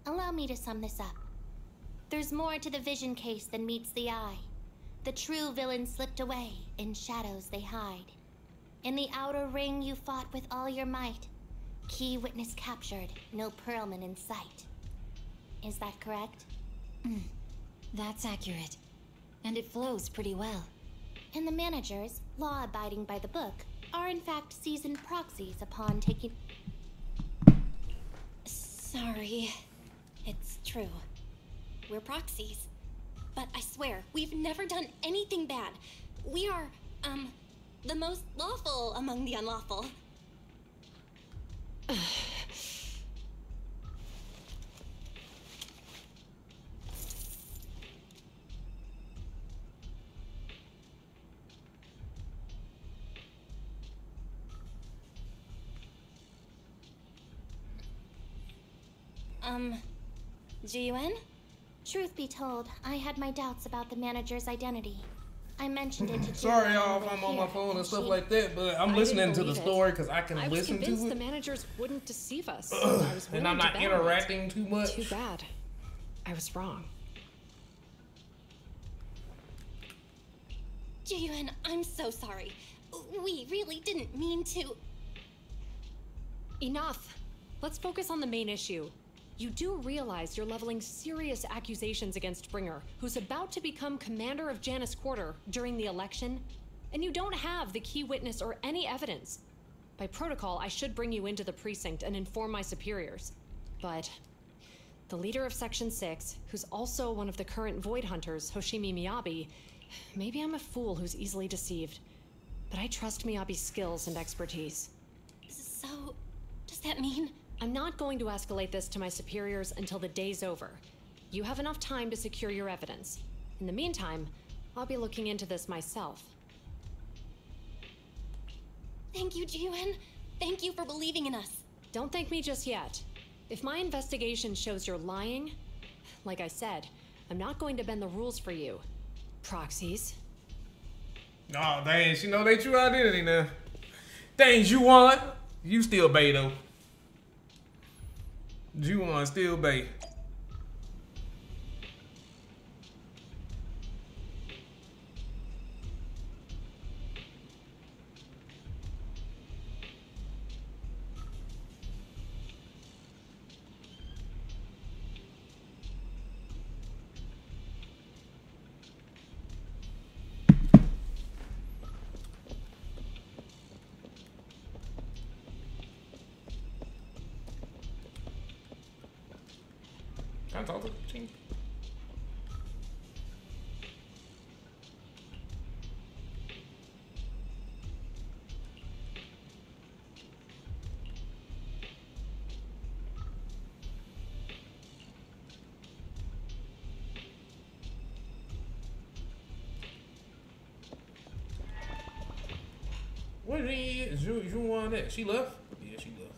Allow me to sum this up. There's more to the vision case than meets the eye. The true villain slipped away, in shadows they hide. In the outer ring you fought with all your might. Key witness captured, no Perlman in sight. Is that correct? That's accurate. And it flows pretty well. And the managers, law-abiding by the book, are in fact seasoned proxies upon taking... Sorry. It's true. We're proxies. But I swear, we've never done anything bad. We are, the most lawful among the unlawful. GUN? Truth be told, I had my doubts about the manager's identity. I mentioned it to Sorry, y'all, if I'm on my phone and stuff like that, but I'm listening to the story because I can listen to it. I was convinced the managers wouldn't deceive us. I was and I'm not interacting too much. Too bad. I was wrong. GUN, I'm so sorry. We really didn't mean to... Enough. Let's focus on the main issue. You do realize you're leveling serious accusations against Bringer, who's about to become commander of Janus Quarter during the election, and you don't have the key witness or any evidence. By protocol, I should bring you into the precinct and inform my superiors. But the leader of Section 6, who's also one of the current Void Hunters, Hoshimi Miyabi, maybe I'm a fool who's easily deceived, but I trust Miyabi's skills and expertise. So, does that mean... I'm not going to escalate this to my superiors until the day's over. You have enough time to secure your evidence. In the meantime, I'll be looking into this myself. Thank you, GUN. Thank you for believing in us. Don't thank me just yet. If my investigation shows you're lying, like I said, I'm not going to bend the rules for you. Proxies. Oh, dang, she know they true identity now. Things you want, you still Bay though. Ju-on still Bay. Can I talk to Ching? Where is Ju-on at? She left? Yeah, she left.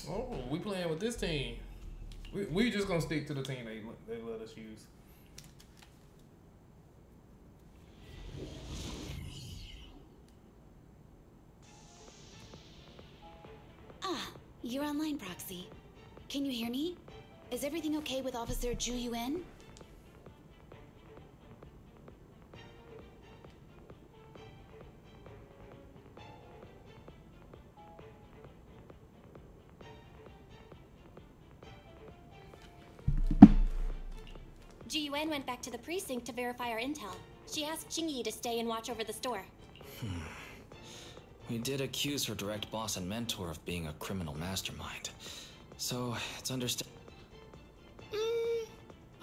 Oh, we playing with this team. We just gonna stick to the team they let us use. You're online, Proxy. Can you hear me? Is everything okay with Officer Ju-Yuen? GUN went back to the precinct to verify our intel. She asked Chingy to stay and watch over the store. We did accuse her direct boss and mentor of being a criminal mastermind. So, it's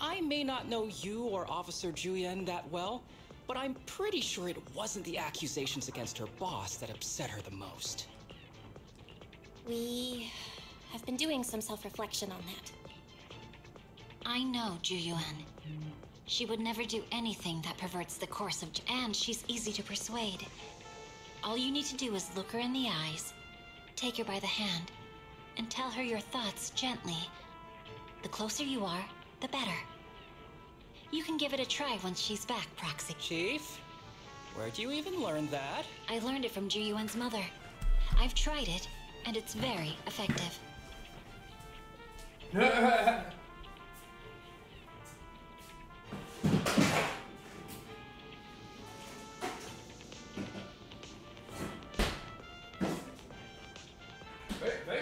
I may not know you or Officer Ju-Yen that well, but I'm pretty sure it wasn't the accusations against her boss that upset her the most. We have been doing some self-reflection on that. I know Ju-Yuen. She would never do anything that perverts the course of... And she's easy to persuade. All you need to do is look her in the eyes, take her by the hand, and tell her your thoughts gently. The closer you are, the better. You can give it a try once she's back, Proxy. Chief? Where'd you even learn that? I learned it from Ji-Yuan's mother. I've tried it, and it's very effective. They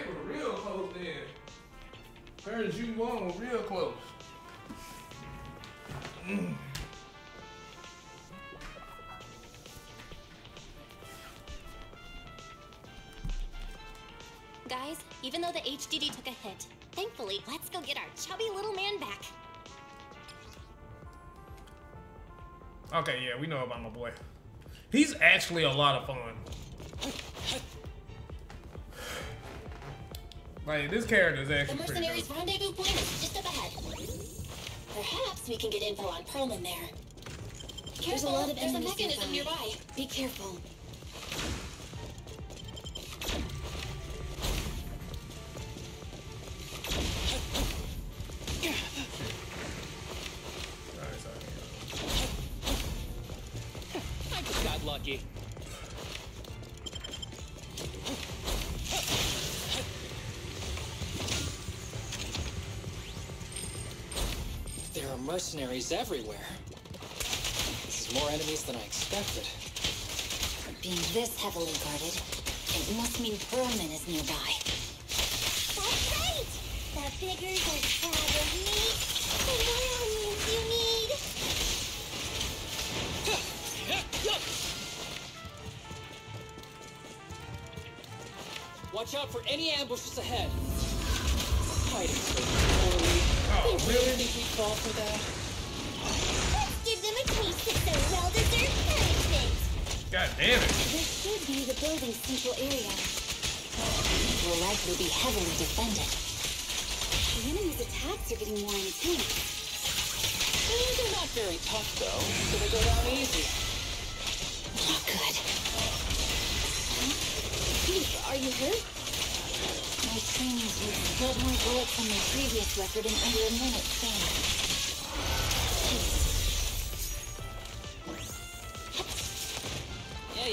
were real close then. Her and Ji-Yuan were real close. Guys, even though the HDD took a hit, thankfully, let's go get our chubby little man back. Okay, yeah, we know about my boy. He's actually a lot of fun. Like, this character is actually The pretty mercenaries' good. rendezvous point is just up ahead. Perhaps we can get info on Perlman there. There's a Careful, lot of there's a enemies mechanism nearby. Be careful. I just got lucky. There are mercenaries everywhere. This is more enemies than I expected. Being this heavily guarded, it must mean Perlman is nearby. That's right! The bigger the slab of meat, the more onions you need. Watch out for any ambushes ahead. Hiding so poorly. Oh, really? Think we'd fall for that? Let's give them a taste of their well-deserved punishment. God damn it. This should be the building's central area. It will likely be heavily defended. The enemy's attacks are getting more intense. They're not very tough, though, so they go down easy. Not good. Are you hurt? My trainings used 12 more bullets than my previous record in under a minute span.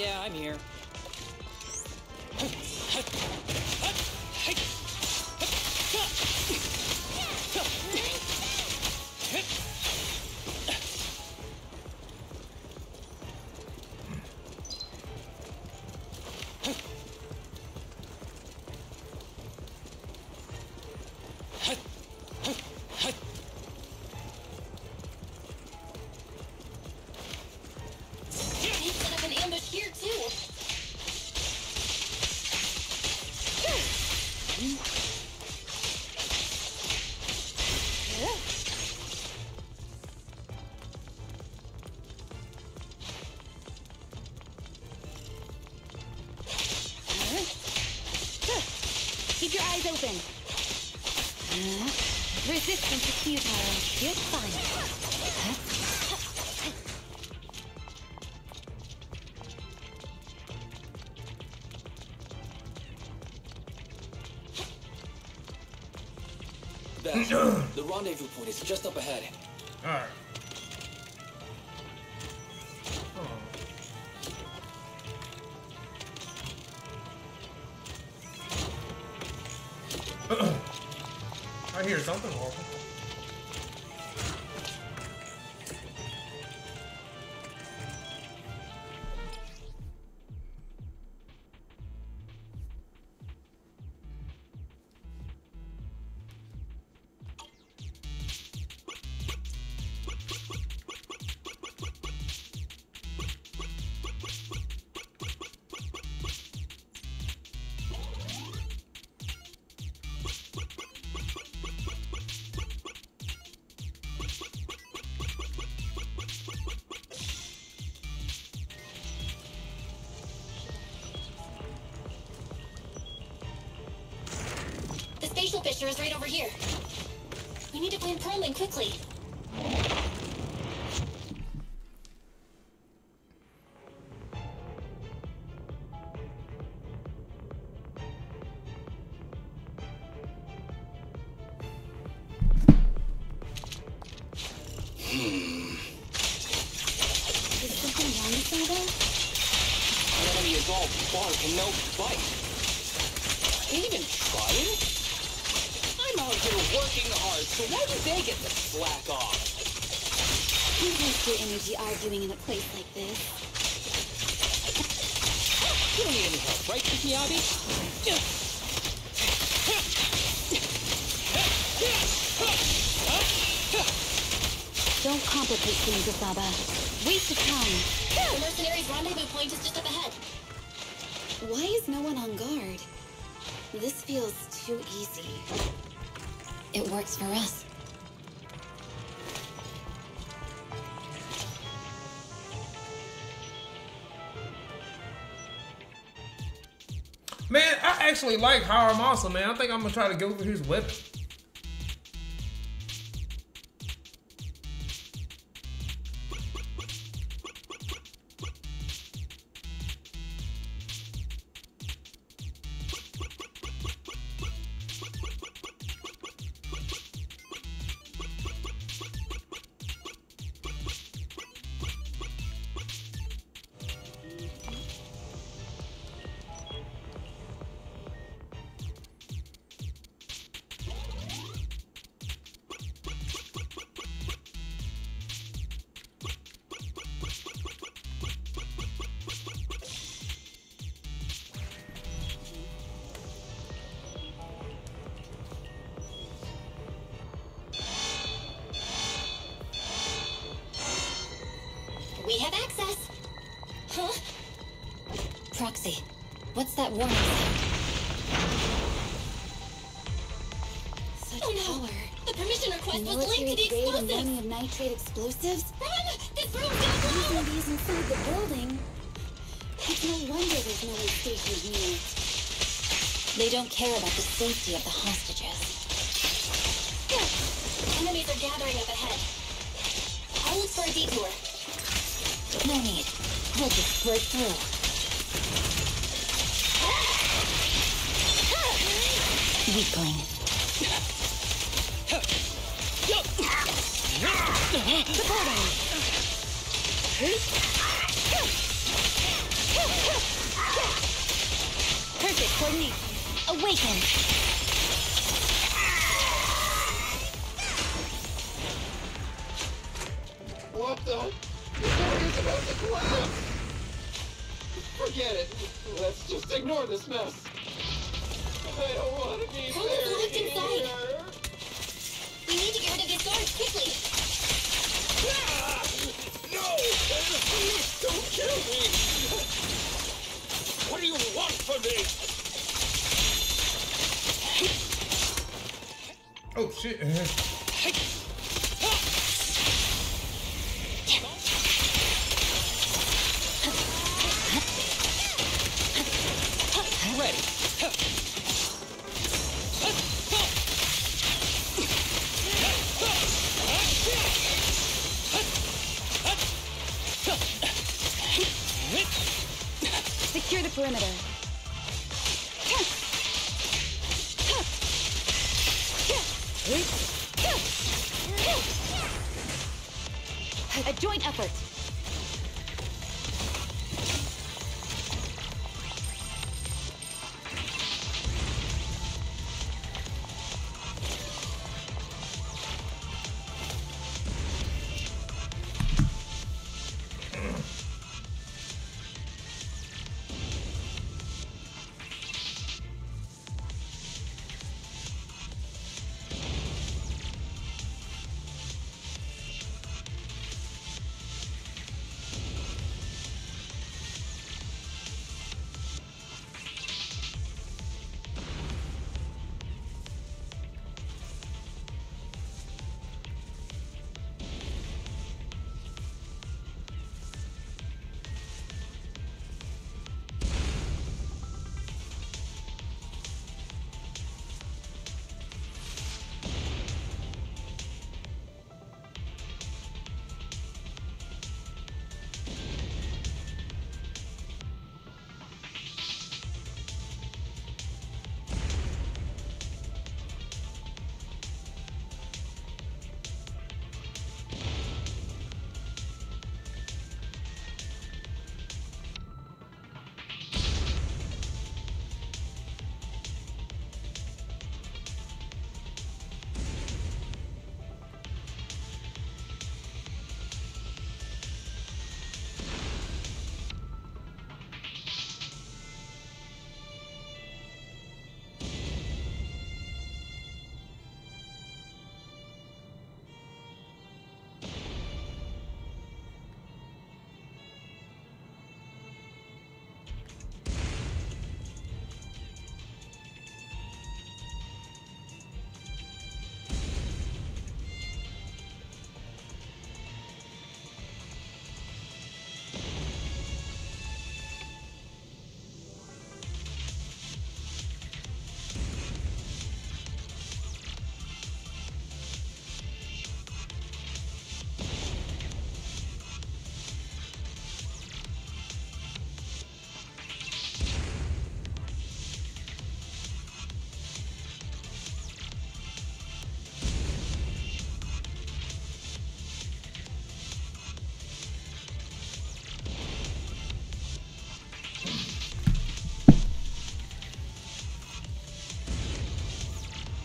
Yeah, I'm here. They set up an ambush here too. Keep your eyes open. Resistance is futile. You're fine. Bash, the rendezvous point is just up ahead. Alright. I hear something awful. The spatial fissure is right over here. We need to find Perlman quickly. Hmm. bark and no bite. Ain't even trying? I'm out here working hard, so why do they get the slack off? You waste your energy arguing in a place like this. You don't need any help, right, Miyabis? Don't complicate things, Asaba. Waste of time. The mercenaries' rendezvous point is just up ahead. Why is no one on guard? This feels too easy. It works for us. Man, I actually like Haramasa, man. I think I'm gonna try to go for his weapon. We have access. Huh? Proxy, what's that warning sound? Such no! power. The permission request was Military linked to the grade explosives! ammonium nitrate explosives? Run! This room's gonna blow! Using these inside the building? It's no wonder there's no one stationed near it. They don't care about the safety of the hostages. Enemies are gathering up ahead. I'll look for a detour. No need. We'll just break through. Weakling. Perfect coordination. Awaken! What the? The door is about to collapse! Forget it. Let's just ignore this mess. I don't want to be Permanent's buried locked inside. here. We need to get rid of these guards quickly. Ah! No! Please don't kill me! What do you want from me? Oh shit. Ready. Secure the perimeter. A joint effort.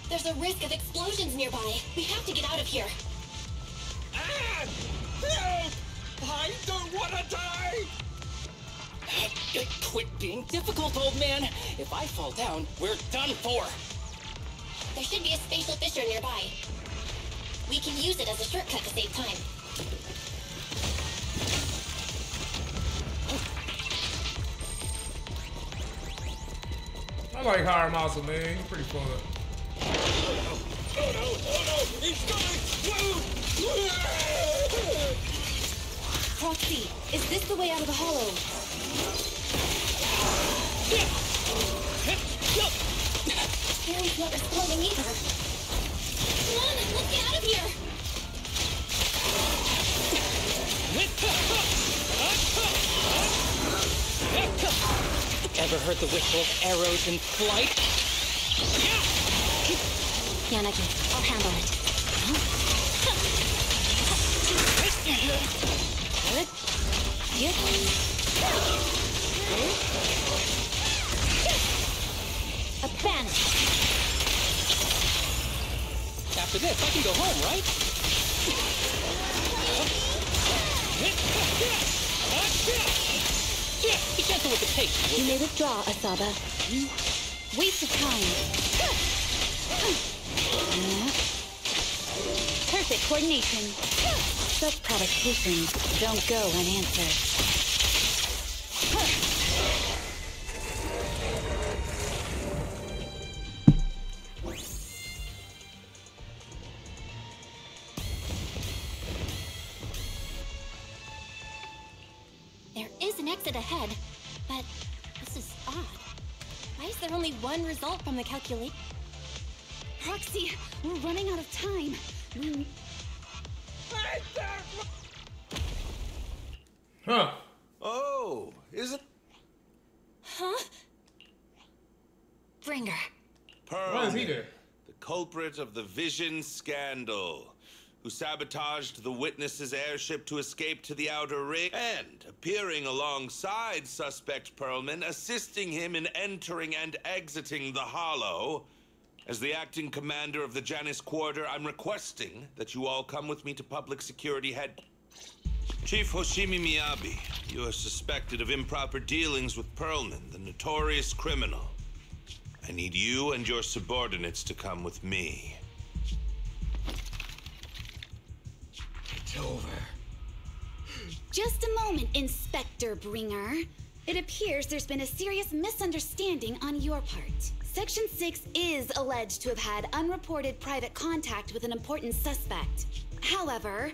There's a risk of explosions nearby. We have to get out of here. Ah! Help! I don't want to die! Quit being difficult, old man. If I fall down, we're done for. There should be a spatial fissure nearby. We can use it as a shortcut to save time. I like Haramosa, man. He's pretty fun. Oh no! He's coming! Proxy, is this the way out of the hollow? Harry's not responding either. Come on, let's get out of here! Ever heard the whistle of arrows in flight? Yanagi, I'll handle it. Abandon. After this, I can go home, right? Be gentle with the pace. You may withdraw, Asaba. Waste of time. Perfect coordination. Such provocations don't go unanswered. There is an exit ahead, but this is odd. Why is there only one result from the calculation? Proxy, we're running out of time. We... Huh. Oh, isn't... Huh? Bringer. Why is he there? The culprit of the Vision scandal, who sabotaged the witness's airship to escape to the Outer Ring, and appearing alongside suspect Perlman, assisting him in entering and exiting the Hollow. As the acting commander of the Janus Quarter, I'm requesting that you all come with me to Public Security Head... Chief Hoshimi Miyabi, you are suspected of improper dealings with Perlman, the notorious criminal. I need you and your subordinates to come with me. It's over. Just a moment, Inspector Bringer. It appears there's been a serious misunderstanding on your part. Section 6 is alleged to have had unreported private contact with an important suspect. However,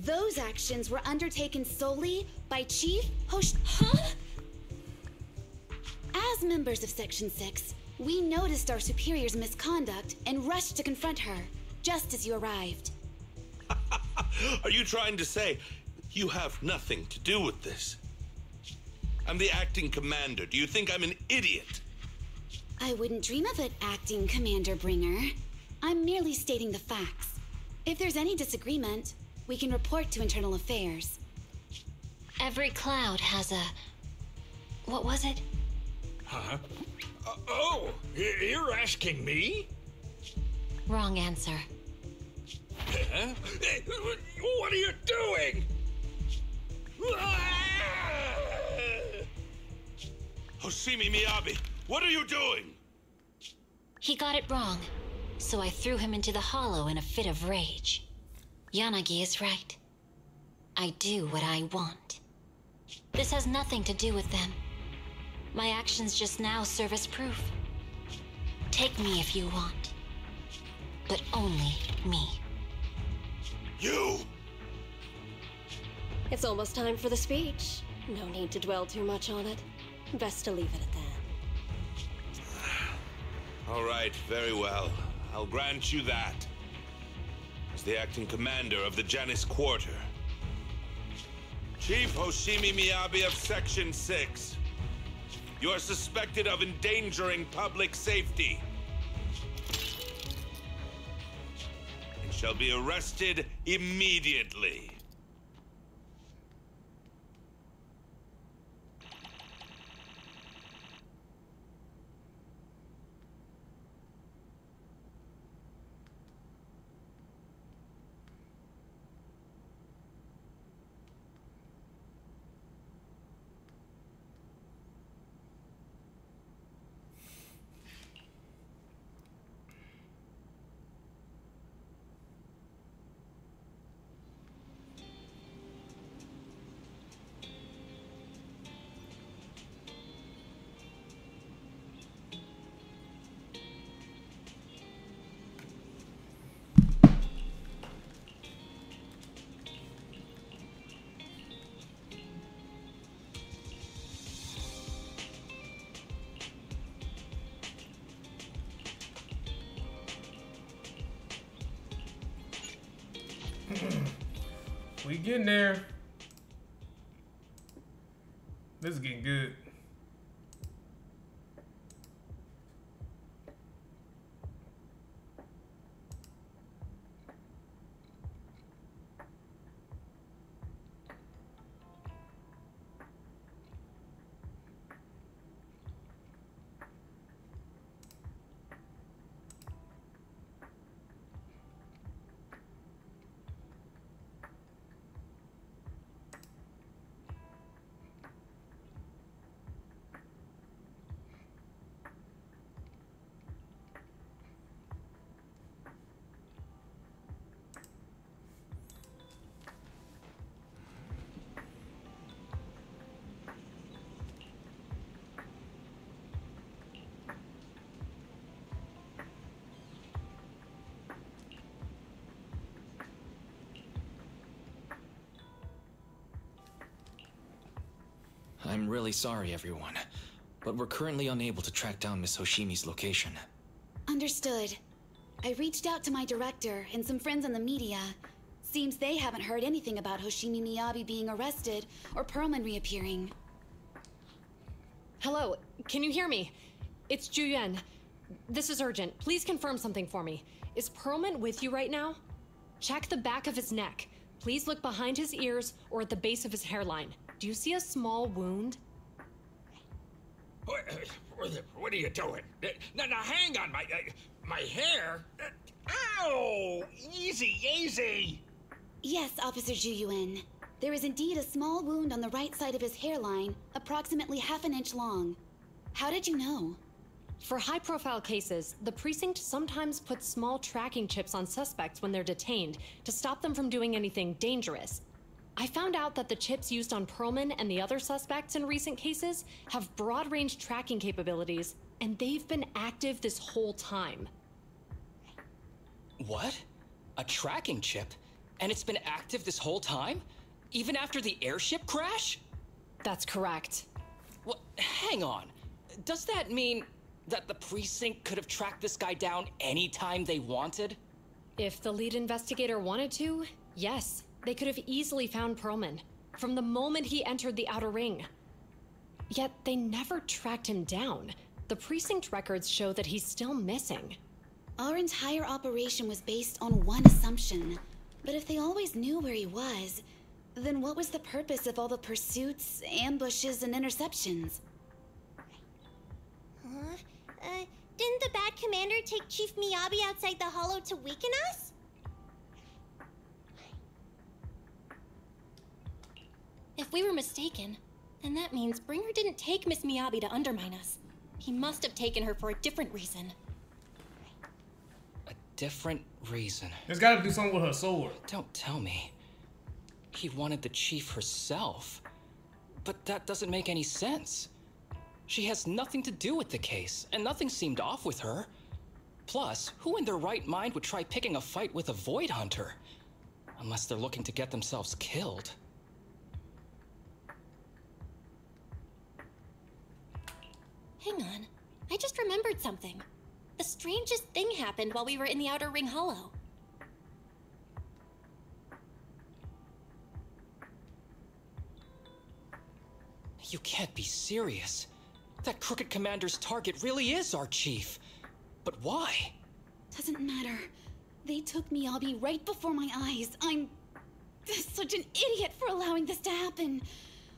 those actions were undertaken solely by Chief Huh? As members of Section 6, we noticed our superior's misconduct and rushed to confront her, just as you arrived. Are you trying to say you have nothing to do with this? I'm the acting commander. Do you think I'm an idiot? I wouldn't dream of it, Acting Commander Bringer. I'm merely stating the facts. If there's any disagreement, we can report to Internal Affairs. Every cloud has a... What was it? Huh? You're asking me? Wrong answer. Huh? What are you doing? Hoshimi Miyabi, what are you doing? He got it wrong, so I threw him into the hollow in a fit of rage. Yanagi is right. I do what I want. This has nothing to do with them. My actions just now serve as proof. Take me if you want. But only me. You! It's almost time for the speech. No need to dwell too much on it. Best to leave it at that. All right, very well. I'll grant you that. As the acting commander of the Janus Quarter. Chief Hoshimi Miyabi of Section 6. You are suspected of endangering public safety. And shall be arrested immediately. We getting there. This is getting good. I'm really sorry, everyone, but we're currently unable to track down Miss Hoshimi's location. Understood. I reached out to my director and some friends in the media. Seems they haven't heard anything about Hoshimi Miyabi being arrested or Perlman reappearing. Hello, can you hear me? It's Juyuan. This is urgent. Please confirm something for me. Is Perlman with you right now? Check the back of his neck. Please look behind his ears or at the base of his hairline. Do you see a small wound? What are you doing? Now, hang on, my hair? Ow! Easy, easy! Yes, Officer Juyuan. There is indeed a small wound on the right side of his hairline, approximately ½ an inch long. How did you know? For high-profile cases, the precinct sometimes puts small tracking chips on suspects when they're detained to stop them from doing anything dangerous. I found out that the chips used on Perlman and the other suspects in recent cases have broad-range tracking capabilities, and they've been active this whole time. What? A tracking chip? And it's been active this whole time? Even after the airship crash? That's correct. What? Hang on. Does that mean that the precinct could have tracked this guy down anytime they wanted? If the lead investigator wanted to, yes. They could have easily found Perlman from the moment he entered the outer ring. Yet they never tracked him down. The precinct records show that he's still missing. Our entire operation was based on one assumption. But if they always knew where he was, then what was the purpose of all the pursuits, ambushes, and interceptions? Didn't the bad commander take Chief Miyabi outside the hollow to weaken us? If we were mistaken, then that means Bringer didn't take Miss Miyabi to undermine us. He must have taken her for a different reason. A different reason? There's gotta do something with her sword. Don't tell me. He wanted the chief herself. But that doesn't make any sense. She has nothing to do with the case, and nothing seemed off with her. Plus, who in their right mind would try picking a fight with a Void Hunter? Unless they're looking to get themselves killed. Hang on. I just remembered something. The strangest thing happened while we were in the Outer Ring Hollow. You can't be serious. That crooked commander's target really is our chief. But why? Doesn't matter. They took Miyabi right before my eyes. I'm such an idiot for allowing this to happen.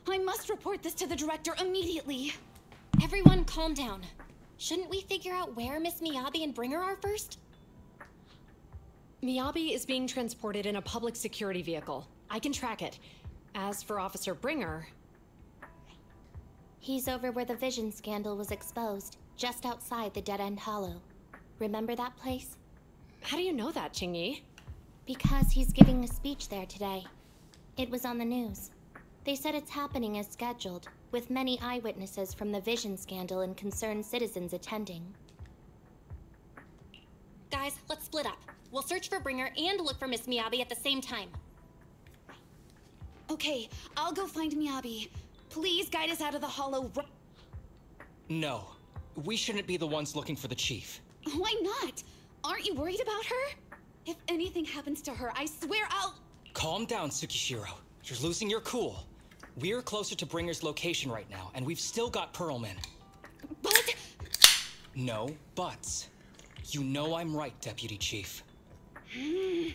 I must report this to the director immediately. Everyone calm down. Shouldn't we figure out where Miss Miyabi and Bringer are first? Miyabi is being transported in a public security vehicle. I can track it. As for Officer Bringer... He's over where the Vision scandal was exposed, just outside the Dead End Hollow. Remember that place? How do you know that, Qingyi? Because he's giving a speech there today. It was on the news. They said it's happening as scheduled, with many eyewitnesses from the Vision scandal and concerned citizens attending. Guys, let's split up. We'll search for Bringer and look for Miss Miyabi at the same time. Okay, I'll go find Miyabi. Please guide us out of the hollow. No. We shouldn't be the ones looking for the chief. Why not? Aren't you worried about her? If anything happens to her, I swear I'll... Calm down, Tsukishiro. You're losing your cool. We're closer to Bringer's location right now, and we've still got Pearlman. But... No buts. You know I'm right, Deputy Chief. Nagi,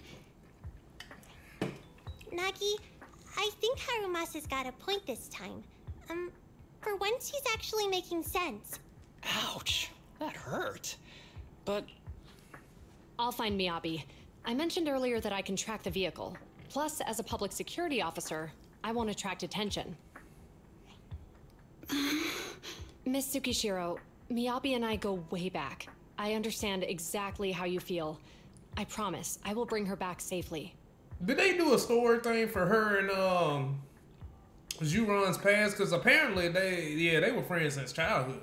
I think Harumasa's got a point this time. For once he's actually making sense. Ouch, that hurt. But... I'll find Miyabi. I mentioned earlier that I can track the vehicle. Plus, as a public security officer, I won't attract attention. Miss Tsukishiro, Miyabi and I go way back. I understand exactly how you feel. I promise, I will bring her back safely. Did they do a story thing for her and Juron's past? Because apparently they were friends since childhood.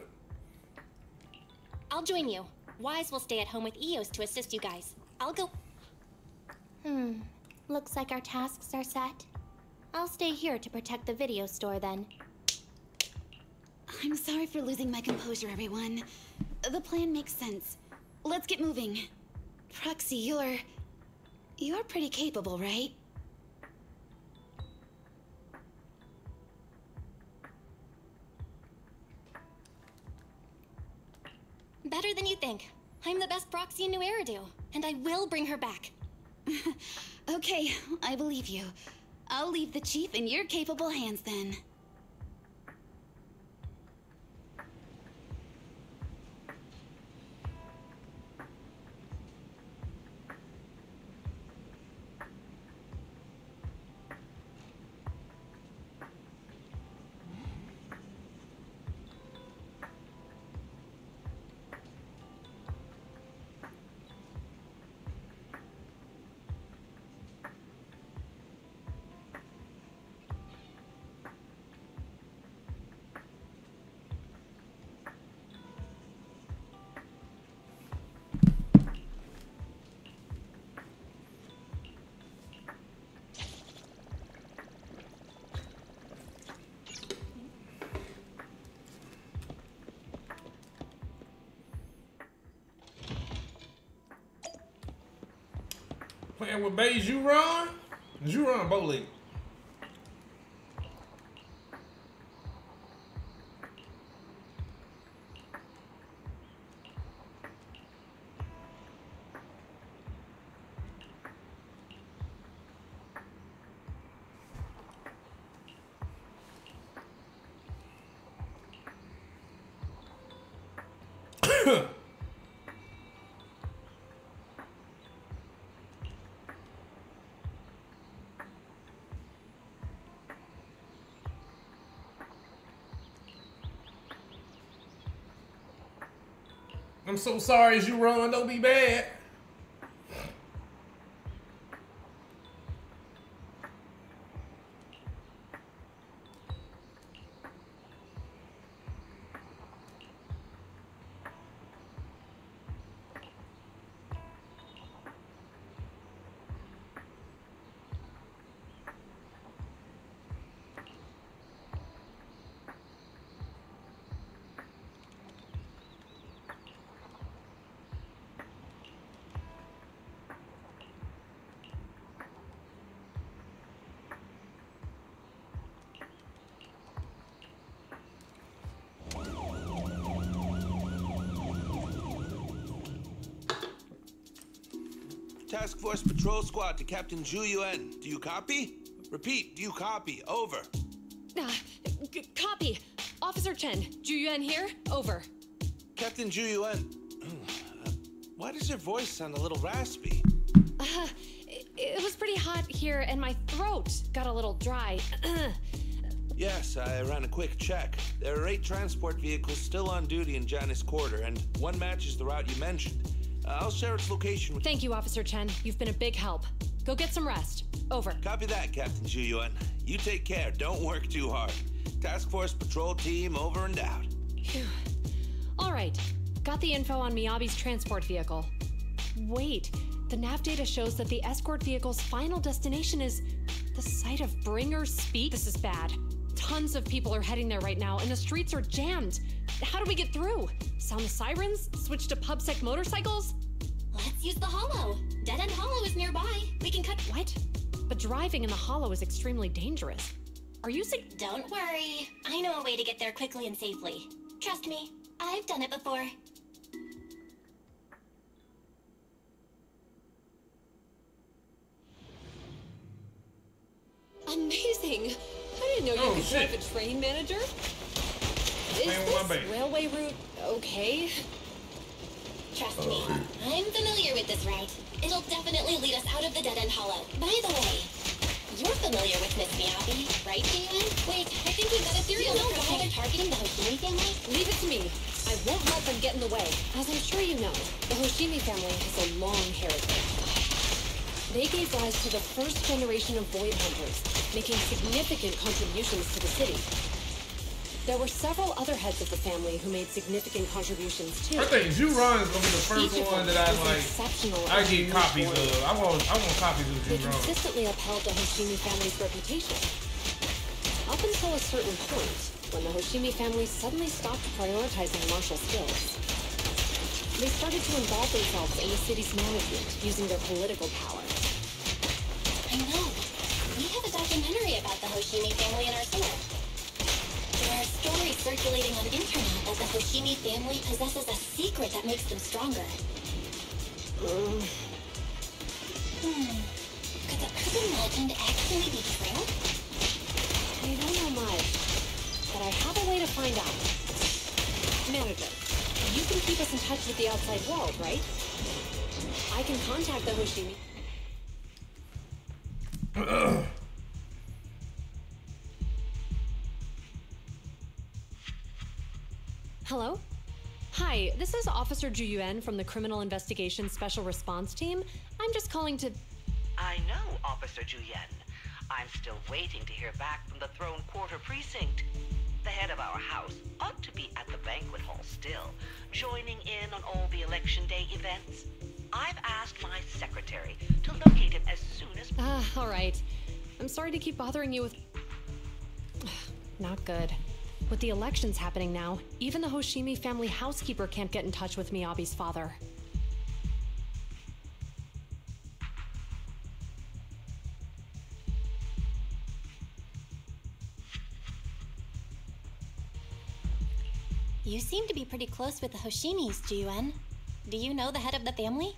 I'll join you. Wise will stay at home with Eos to assist you guys. I'll go... Looks like our tasks are set. I'll stay here to protect the video store then. I'm sorry for losing my composure, everyone. The plan makes sense. Let's get moving. Proxy, you're pretty capable, right? Better than you think. I'm the best proxy in New Eridu, and I will bring her back. Okay, I believe you. I'll leave the chief in your capable hands then. Playing with Bay Juron? Juron Bowling. I'm so sorry as you run, don't be bad. Task Force Patrol Squad to Captain Zhu Yuan. Do you copy? Repeat, do you copy? Over. Copy. Officer Chen, Zhu Yuan here. Over. Captain Zhu Yuan. Why does your voice sound a little raspy? It was pretty hot here and my throat got a little dry. Yes, I ran a quick check. There are 8 transport vehicles still on duty in Janus Quarter, and one matches the route you mentioned. I'll share its location with... Thank you, Officer Chen. You've been a big help. Go get some rest. Over. Copy that, Captain Zhu Yuan. You take care. Don't work too hard. Task Force Patrol Team over and out. Phew. All right. Got the info on Miyabi's transport vehicle. Wait. The nav data shows that the escort vehicle's final destination is the site of Bringer's Speak. This is bad. Tons of people are heading there right now, and the streets are jammed. How do we get through? Sound the sirens? Switch to PubSec motorcycles? Let's use the hollow. Dead End Hollow is nearby. We can cut... What? but driving in the Hollow is extremely dangerous. Are you Don't worry. I know a way to get there quickly and safely. Trust me, I've done it before. Amazing! I didn't know you could drive a train, manager. Is this railway route okay? Trust me, I'm familiar with this route. It'll definitely lead us out of the dead-end hollow. By the way, you're familiar with Miss Miyabi, right, Damon? Wait, I think we've got a theory on why they're targeting the Hoshimi family. Leave it to me. I won't let them get in the way. As I'm sure you know, the Hoshimi family has a long heritage. They gave rise to the first generation of void hunters, making significant contributions to the city. There were several other heads of the family who made significant contributions too. I think Juron is gonna be the first one that I get copies of. I want copies of Juron. They consistently upheld the Hoshimi family's reputation. Up until a certain point, when the Hoshimi family suddenly stopped prioritizing martial skills. They started to involve themselves in the city's management, using their political power. I know. We have a documentary about the Hoshimi family in our center. There are stories circulating on the internet that the Hoshimi family possesses a secret that makes them stronger. Could the urban legend actually be true? I don't know much, but I have a way to find out. Manager, you can keep us in touch with the outside world, right? I can contact the Hoshimi. Hello? Hi, this is Officer Juyuan from the Criminal Investigations Special Response Team. I'm just calling to... I know, Officer Juyuan. I'm still waiting to hear back from the Throne Quarter Precinct. The head of our house ought to be at the banquet hall still, joining in on all the Election Day events. I've asked my secretary to locate him as soon as... all right. I'm sorry to keep bothering you with... Not good. With the elections happening now, even the Hoshimi family housekeeper can't get in touch with Miyabi's father. You seem to be pretty close with the Hoshimis, Juyuan. Do you know the head of the family?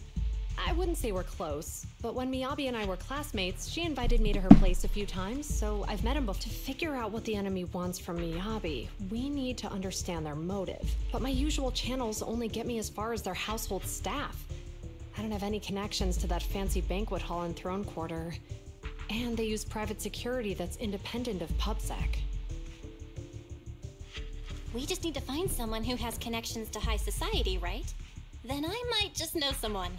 I wouldn't say we're close, but when Miyabi and I were classmates, she invited me to her place a few times, so I've met him before. To figure out what the enemy wants from Miyabi, we need to understand their motive. But my usual channels only get me as far as their household staff. I don't have any connections to that fancy banquet hall in Throne Quarter. And they use private security that's independent of PubSec. We just need to find someone who has connections to high society, right? Then I might just know someone.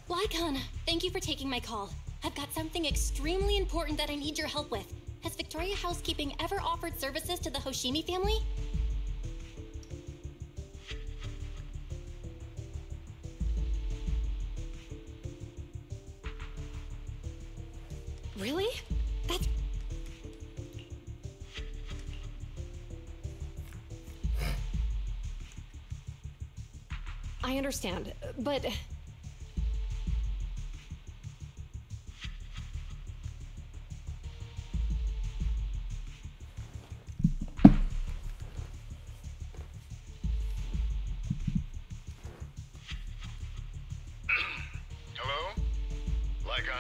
Lycon, thank you for taking my call. I've got something extremely important that I need your help with. Has Victoria Housekeeping ever offered services to the Hoshimi family? Really? That's... I understand, but...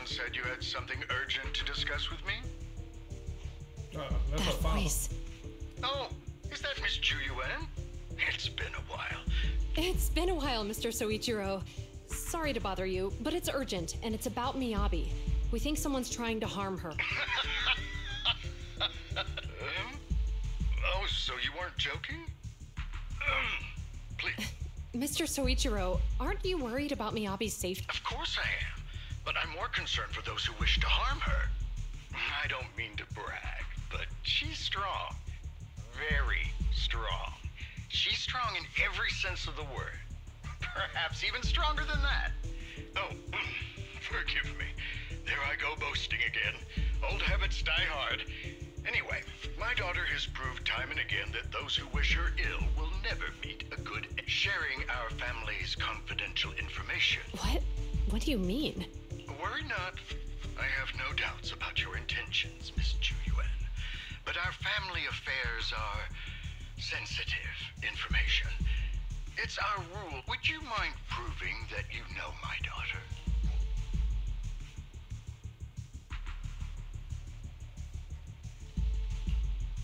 Said you had something urgent to discuss with me? That's that voice. Oh, is that Miss Juyuan? It's been a while. It's been a while, Mr. Soichiro. Sorry to bother you, but it's urgent, and it's about Miyabi. We think someone's trying to harm her. Oh, so you weren't joking? Please. Mr. Soichiro, aren't you worried about Miyabi's safety? Of course I am. But I'm more concerned for those who wish to harm her. I don't mean to brag, but she's strong. Very strong. She's strong in every sense of the word. Perhaps even stronger than that. Oh, forgive me. There I go boasting again. Old habits die hard. Anyway, my daughter has proved time and again that those who wish her ill will never meet a good end. Sharing our family's confidential information. What? What do you mean? Worry not. I have no doubts about your intentions, Miss Chuyuan. But our family affairs are sensitive information. It's our rule. Would you mind proving that you know my daughter?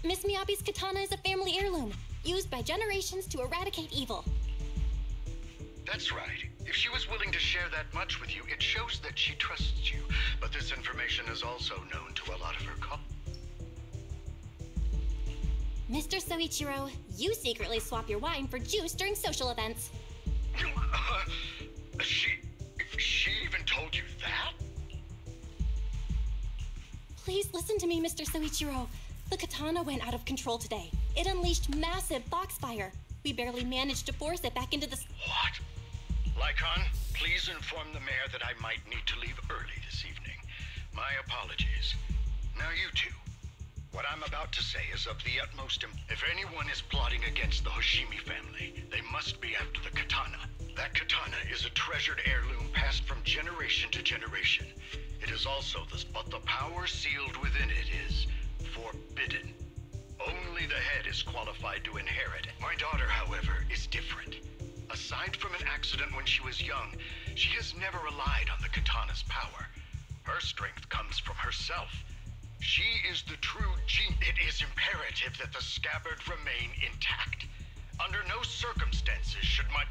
Miss Miyabi's katana is a family heirloom, used by generations to eradicate evil. That's right. If she was willing to share that much with you, it shows that she trusts you. But this information is also known to a lot of her colleagues. Mr. Soichiro, you secretly swap your wine for juice during social events. She even told you that? Please listen to me, Mr. Soichiro. The katana went out of control today. It unleashed massive foxfire. We barely managed to force it back into the... What? Lycon, please inform the mayor that I might need to leave early this evening. My apologies. Now you two. What I'm about to say is of the utmost importance. If anyone is plotting against the Hoshimi family, they must be after the katana. That katana is a treasured heirloom passed from generation to generation. It is also but the power sealed within it is forbidden. Only the head is qualified to inherit. My daughter, however, is different. Aside from an accident when she was young, she has never relied on the katana's power. Her strength comes from herself. She is the true genius. It is imperative that the scabbard remain intact. Under no circumstances should my...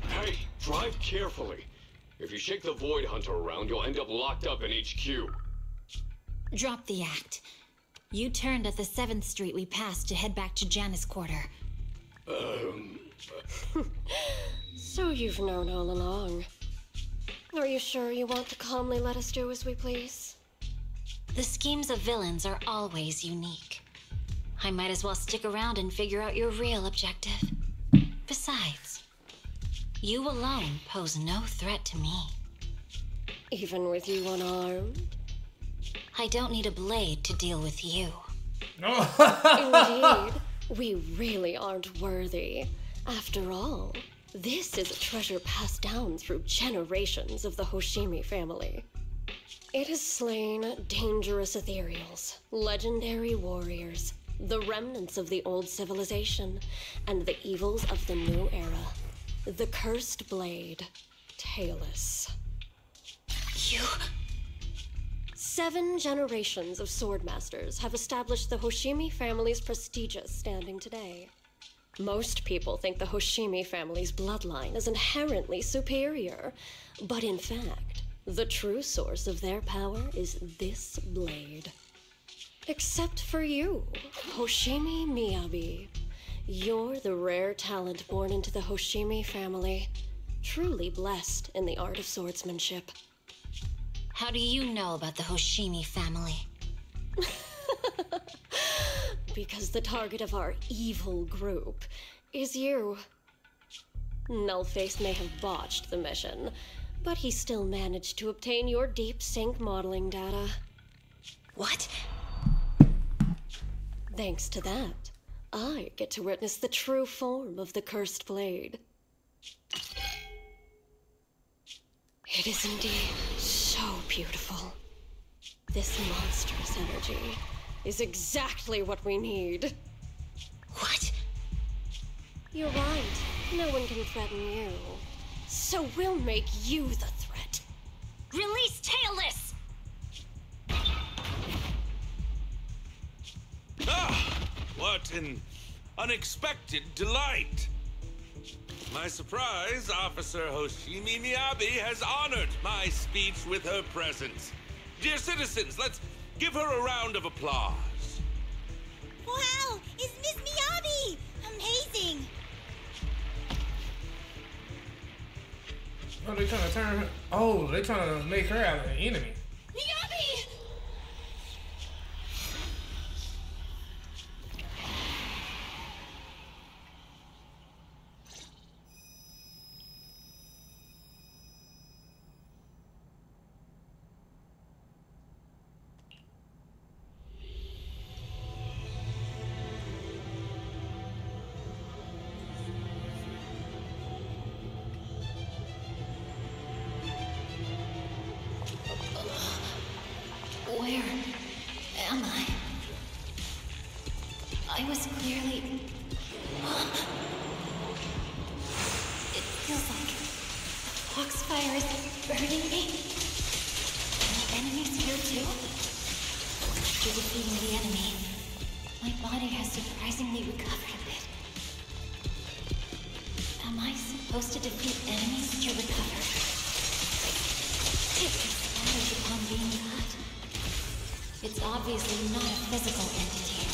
Hey, drive carefully. If you shake the Void Hunter around, you'll end up locked up in HQ. Drop the act. You turned at the 7th Street we passed to head back to Janus Quarter. So you've known all along. Are you sure you want to calmly let us do as we please? The schemes of villains are always unique. I might as well stick around and figure out your real objective. Besides, you alone pose no threat to me. Even with you unarmed? I don't need a blade to deal with you. Indeed, we really aren't worthy. After all, this is a treasure passed down through generations of the Hoshimi family. It has slain dangerous ethereals, legendary warriors, the remnants of the old civilization, and the evils of the new era. The cursed blade, Tailless. You... 7 generations of swordmasters have established the Hoshimi family's prestigious standing today. Most people think the Hoshimi family's bloodline is inherently superior, but in fact, the true source of their power is this blade. Except for you, Hoshimi Miyabi. You're the rare talent born into the Hoshimi family, truly blessed in the art of swordsmanship. How do you know about the Hoshimi family? Because the target of our evil group is you. Nullface may have botched the mission, but he still managed to obtain your deep sync modeling data. What? Thanks to that, I get to witness the true form of the cursed blade. It is indeed so beautiful. This monstrous energy is exactly what we need. What? You're right. No one can threaten you. So we'll make you the threat. Release Tailless! Ah! What an unexpected delight! My surprise, Officer Hoshimi Miyabi has honored my speech with her presence. Dear citizens, let's give her a round of applause. Wow! It's Miss Miyabi! Amazing! Oh, they trying to turn her. Oh, they trying to make her out an enemy. Miyabi! After defeating the enemy, my body has surprisingly recovered a bit. Am I supposed to defeat enemies to recover? It expires upon being cut. It's obviously not a physical entity.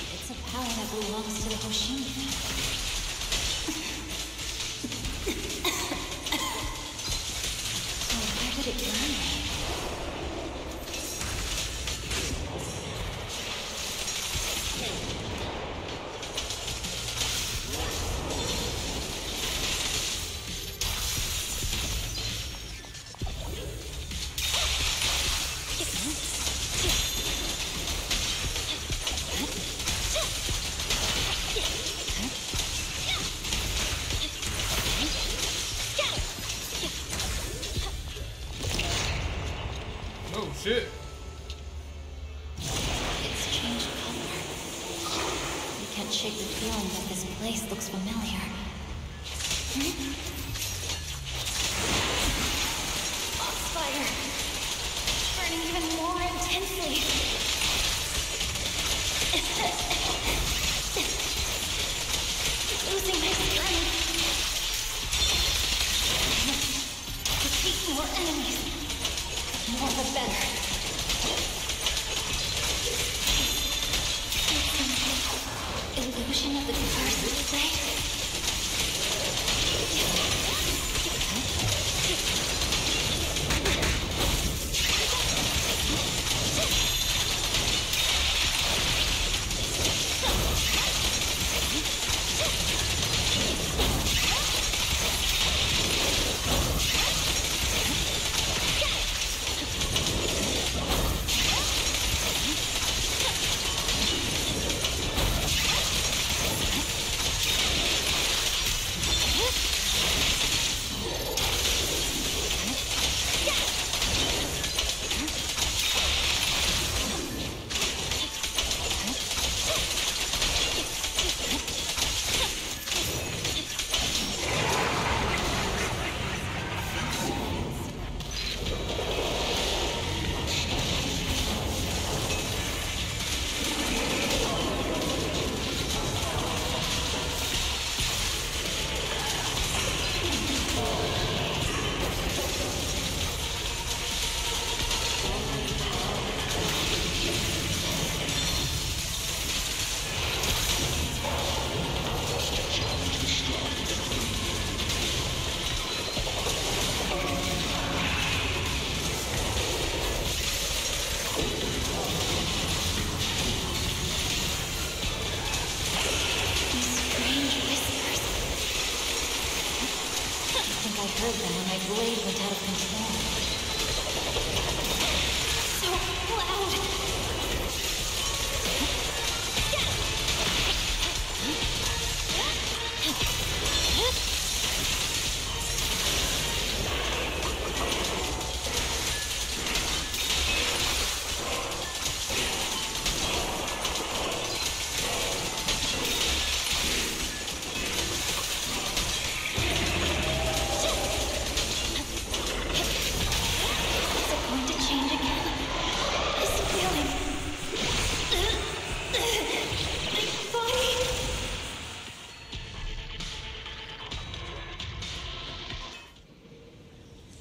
It's a power that belongs to the Hoshimi family. So where did it learn me? Oh shit. It's changed color. You can't shake the feeling that this place looks familiar. Foxfire! Burning even more intensely. Losing my strength. Defeat more enemies. More the better. Illusion of the first light. I heard them when my blade went out of control. So loud!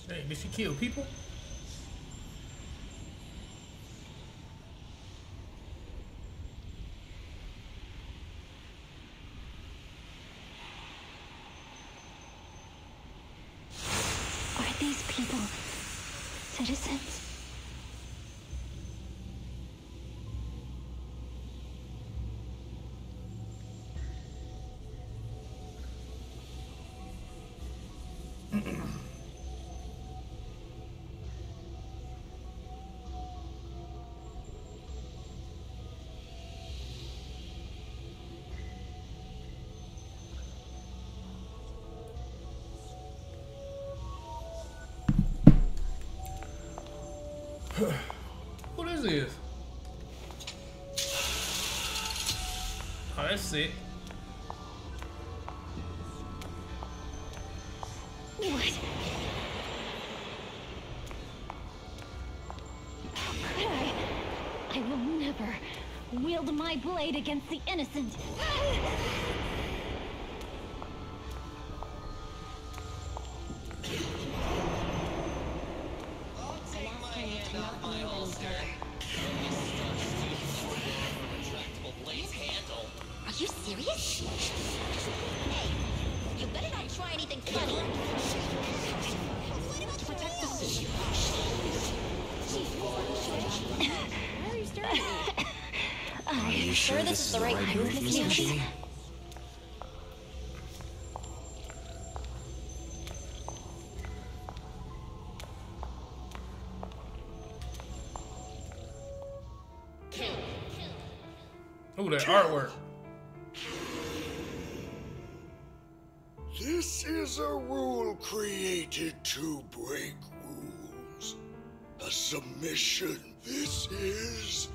Hey, did she kill people? Are these people citizens? What is this? Oh, that's sick. What? Wield my blade against the innocent. Are you serious? Hey, you better not try anything funny. To protect the city. Why are you staring at me? Are you sure this is the right move, Mr. Hoshimi? Ooh, that artwork. This is a rule created to break rules. A submission. This is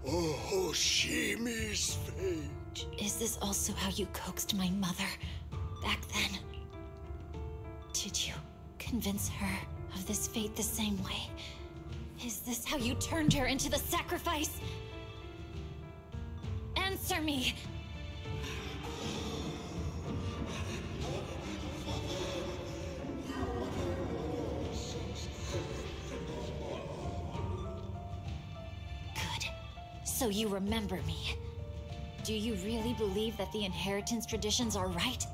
Hoshimi's fate. Is this also how you coaxed my mother back then? Did you convince her of this fate the same way? Is this how you turned her into the sacrifice? Answer me! Good. So you remember me. Do you really believe that the inheritance traditions are right?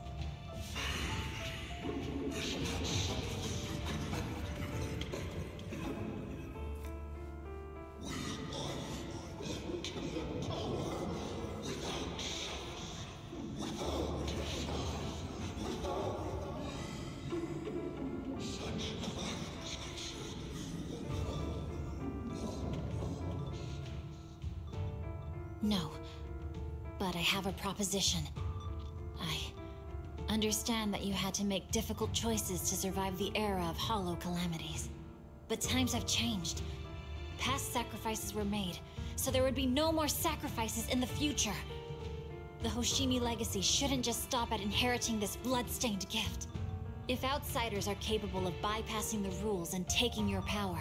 No, but I have a proposition. I understand that you had to make difficult choices to survive the era of hollow calamities. But times have changed. Past sacrifices were made, so there would be no more sacrifices in the future. The Hoshimi legacy shouldn't just stop at inheriting this blood-stained gift. If outsiders are capable of bypassing the rules and taking your power,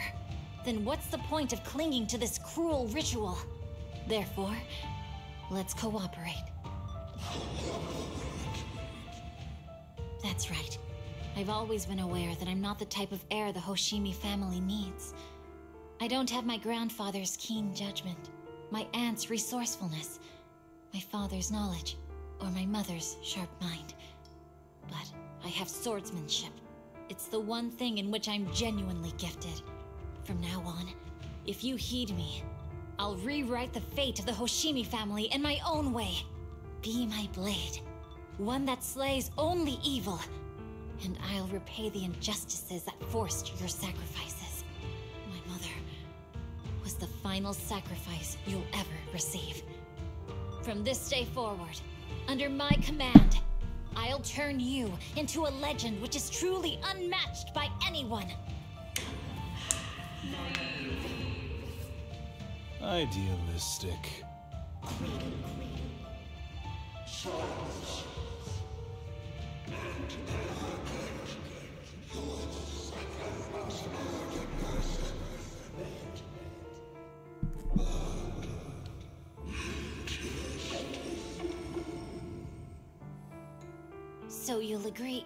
then what's the point of clinging to this cruel ritual? Therefore, let's cooperate. That's right. I've always been aware that I'm not the type of heir the Hoshimi family needs. I don't have my grandfather's keen judgment, my aunt's resourcefulness, my father's knowledge, or my mother's sharp mind. But I have swordsmanship. It's the one thing in which I'm genuinely gifted. From now on, if you heed me, I'll rewrite the fate of the Hoshimi family in my own way. Be my blade, one that slays only evil, and I'll repay the injustices that forced your sacrifices. My mother was the final sacrifice you'll ever receive. From this day forward, under my command, I'll turn you into a legend which is truly unmatched by anyone. Idealistic. So you'll agree.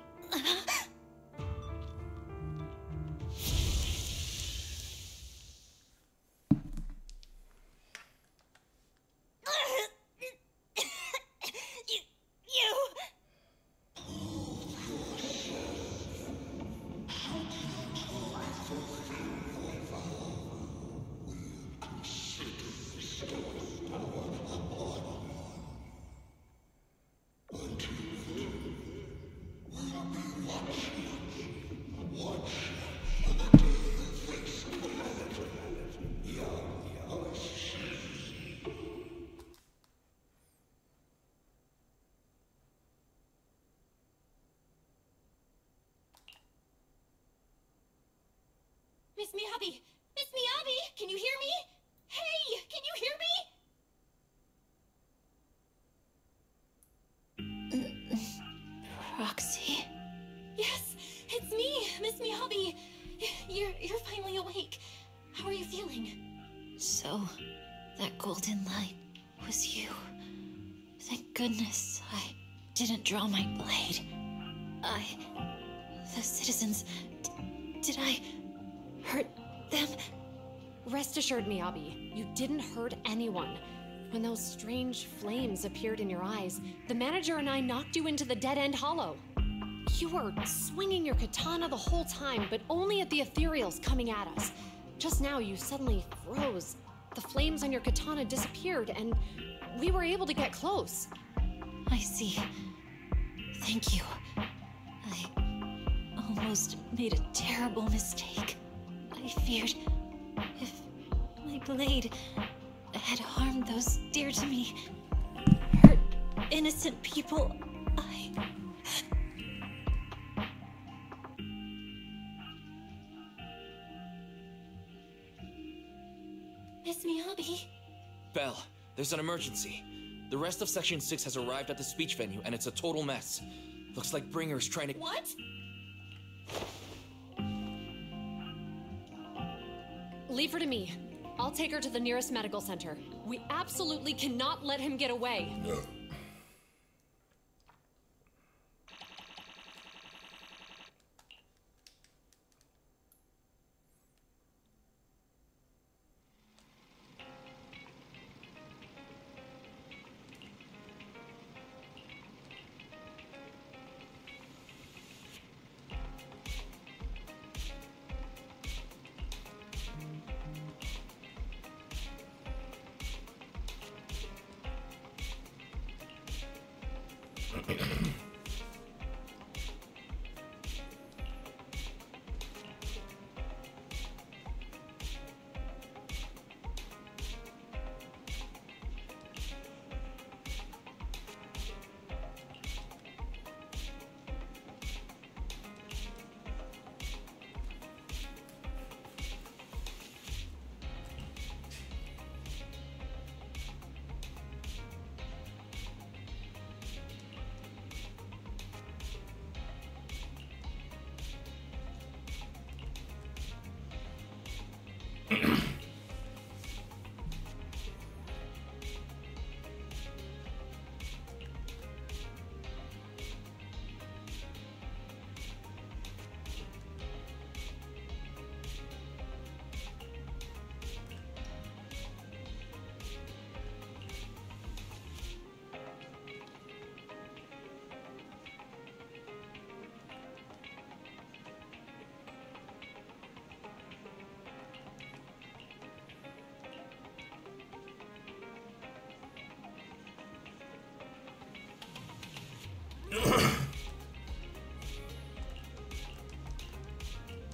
Miss Miyabi! Miss Miyabi! Can you hear me? Hey! Can you hear me? Proxy? Yes! It's me! Miss Miyabi! You're finally awake. How are you feeling? So, that golden light, was you. Thank goodness I didn't draw my blade. The citizens, did I hurt them? Rest assured, Miyabi, you didn't hurt anyone. When those strange flames appeared in your eyes, the manager and I knocked you into the dead-end hollow. You were swinging your katana the whole time, but only at the ethereals coming at us. Just now, you suddenly froze. The flames on your katana disappeared, and we were able to get close. I see. Thank you. I almost made a terrible mistake. I feared if my blade had harmed those dear to me, hurt innocent people, Miss Miyabi? Belle, there's an emergency. The rest of Section 6 has arrived at the speech venue, and it's a total mess. Looks like Bringer's trying to— What? Leave her to me. I'll take her to the nearest medical center. We absolutely cannot let him get away. No.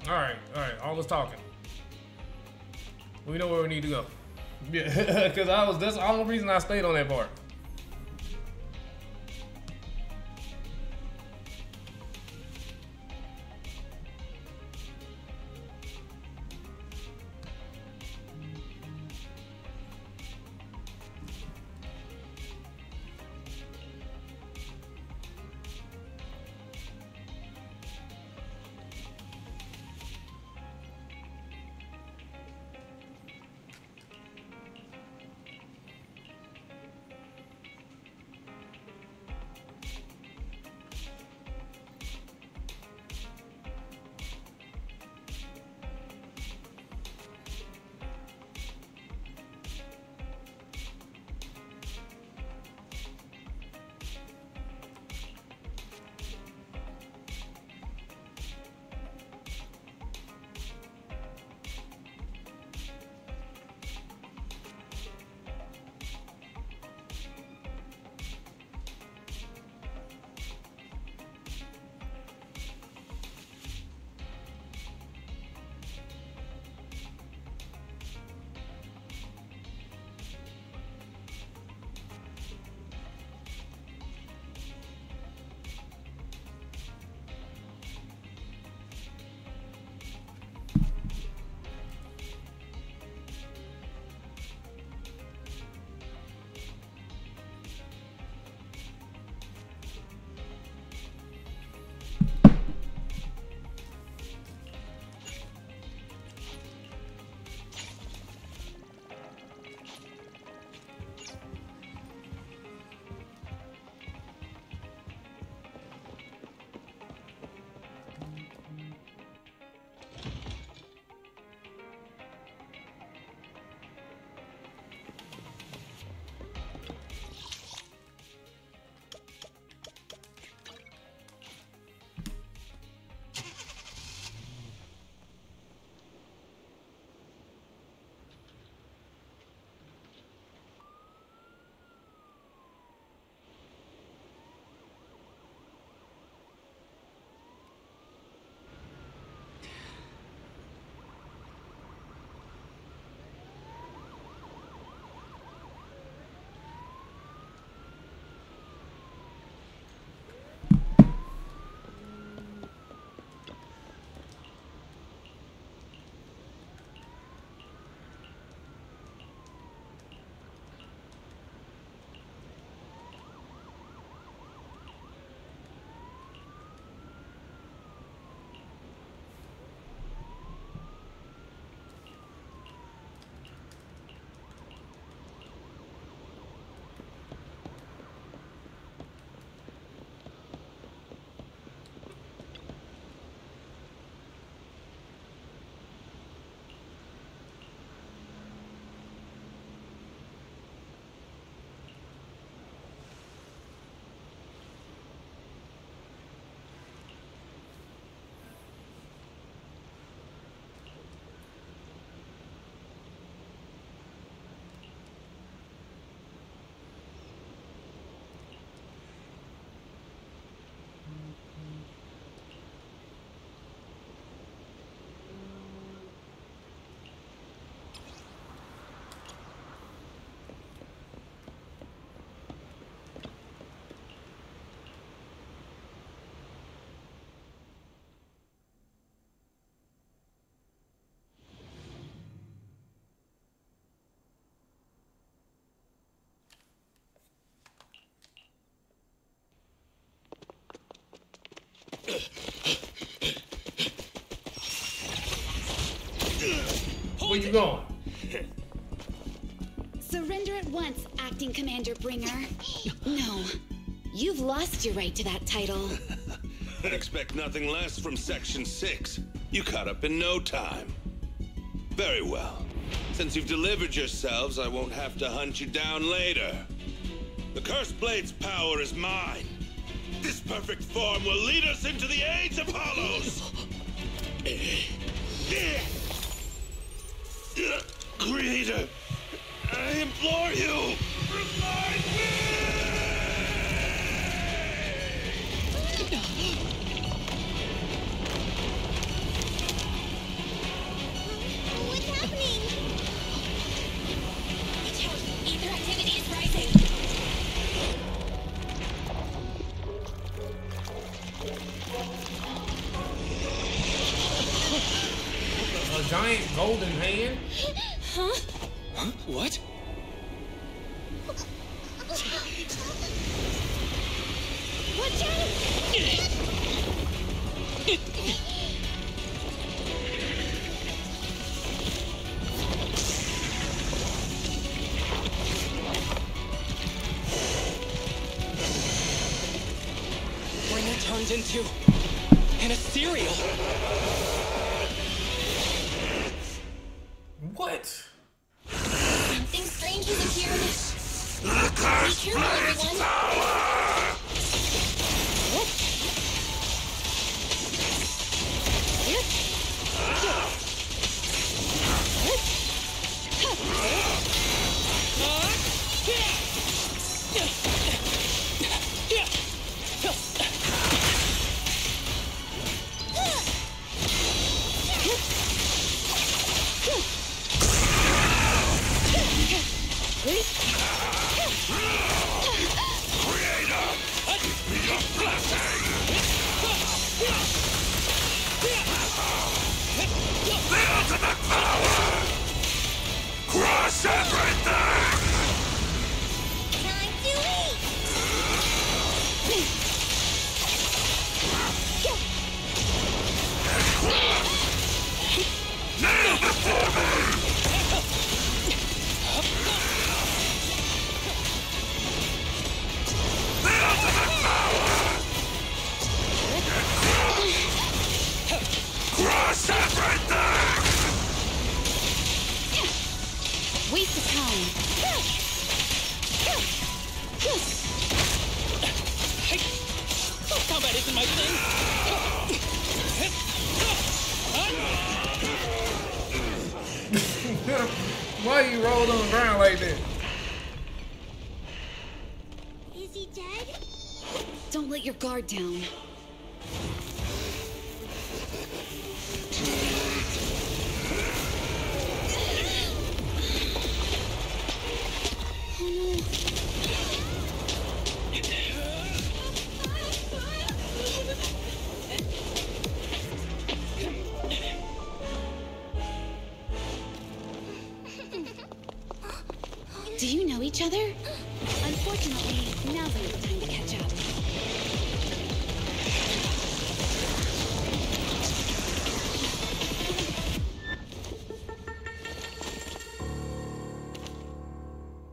All right, all this talking. We know where we need to go. Yeah, because that's the only reason I stayed on that part. Where you going? Surrender at once, Acting Commander Bringer. No. You've lost your right to that title. I'd expect nothing less from Section 6. You caught up in no time. Very well. Since you've delivered yourselves, I won't have to hunt you down later. The Cursed Blade's power is mine. This perfect form will lead us into the Age of Hollows! Creator, I implore you, revive me! What's happening? Watch out! Ether activity is rising! A giant golden hand? Huh? Huh? What? Watch out! Bringer turned into an ethereal. What? Something strange has appeared. Be careful, everyone! Crush everything! Time to eat! Kneel before me! The ultimate power! Crush everything! Waste of time. Hey! Combat isn't my thing! Why you rolled on the ground like that? Is he dead? Don't let your guard down. Do you know each other? Unfortunately, now's not the time to catch up.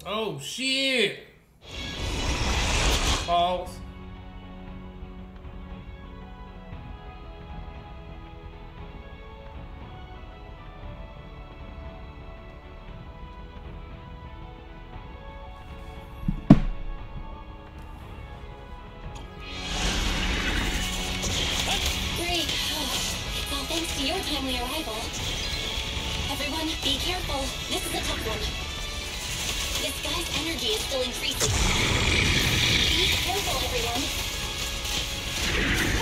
Oh shit! Pause. Great. It's all thanks to your timely arrival. Everyone, be careful. This is a tough one. This guy's energy is still increasing. Be careful, everyone.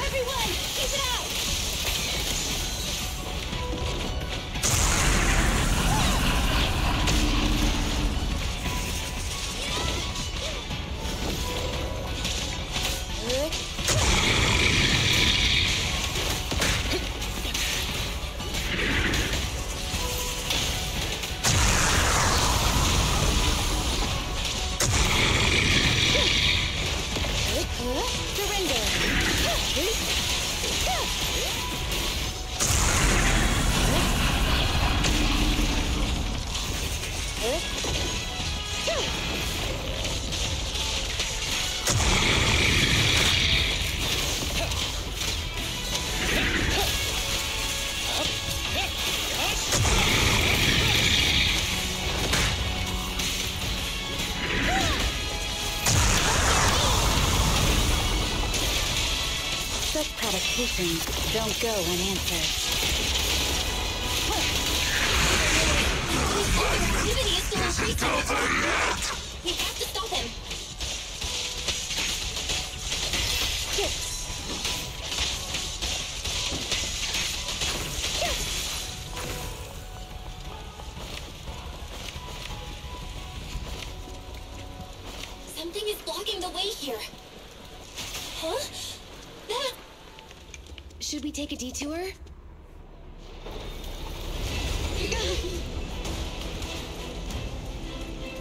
Everyone, keep it out! Surrender! questions don't go unanswered. Activity is still increasing. We have to stop him. Something is blocking the way here. Huh? That... Should we take a detour?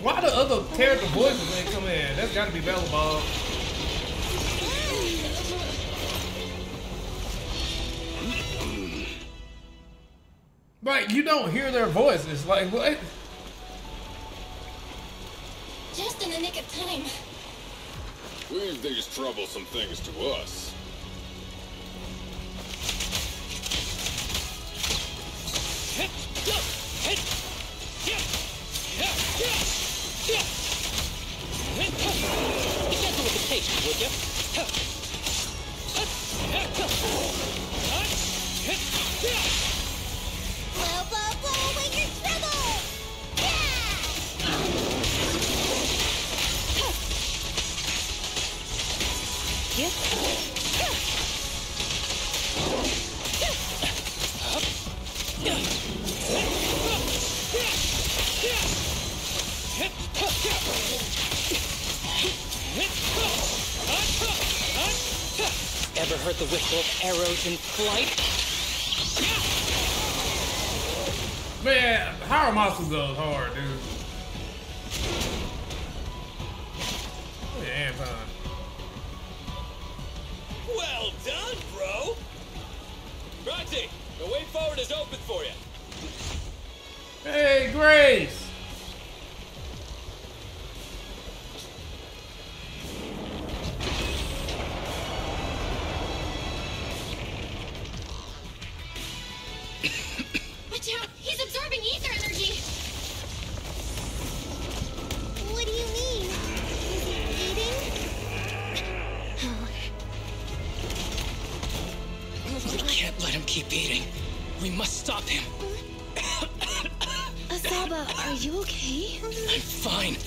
Why the other character voices ain't come in? That's gotta be Bella Bob. Right, you don't hear their voices. Like, what? Just in the nick of time. Leave these troublesome things to us. Be gentle with the patient, would you? Blow, blow, blow away your trouble! Ever heard the whistle of arrows in flight? Man, Haramatsu goes hard, dude. Look at Anton. Well done, bro! Roxy, the way forward is open for you. Hey, Grace! Watch out! He's absorbing ether energy! What do you mean? We can't let him keep eating. We must stop him. Asaba, are you okay? I'm fine.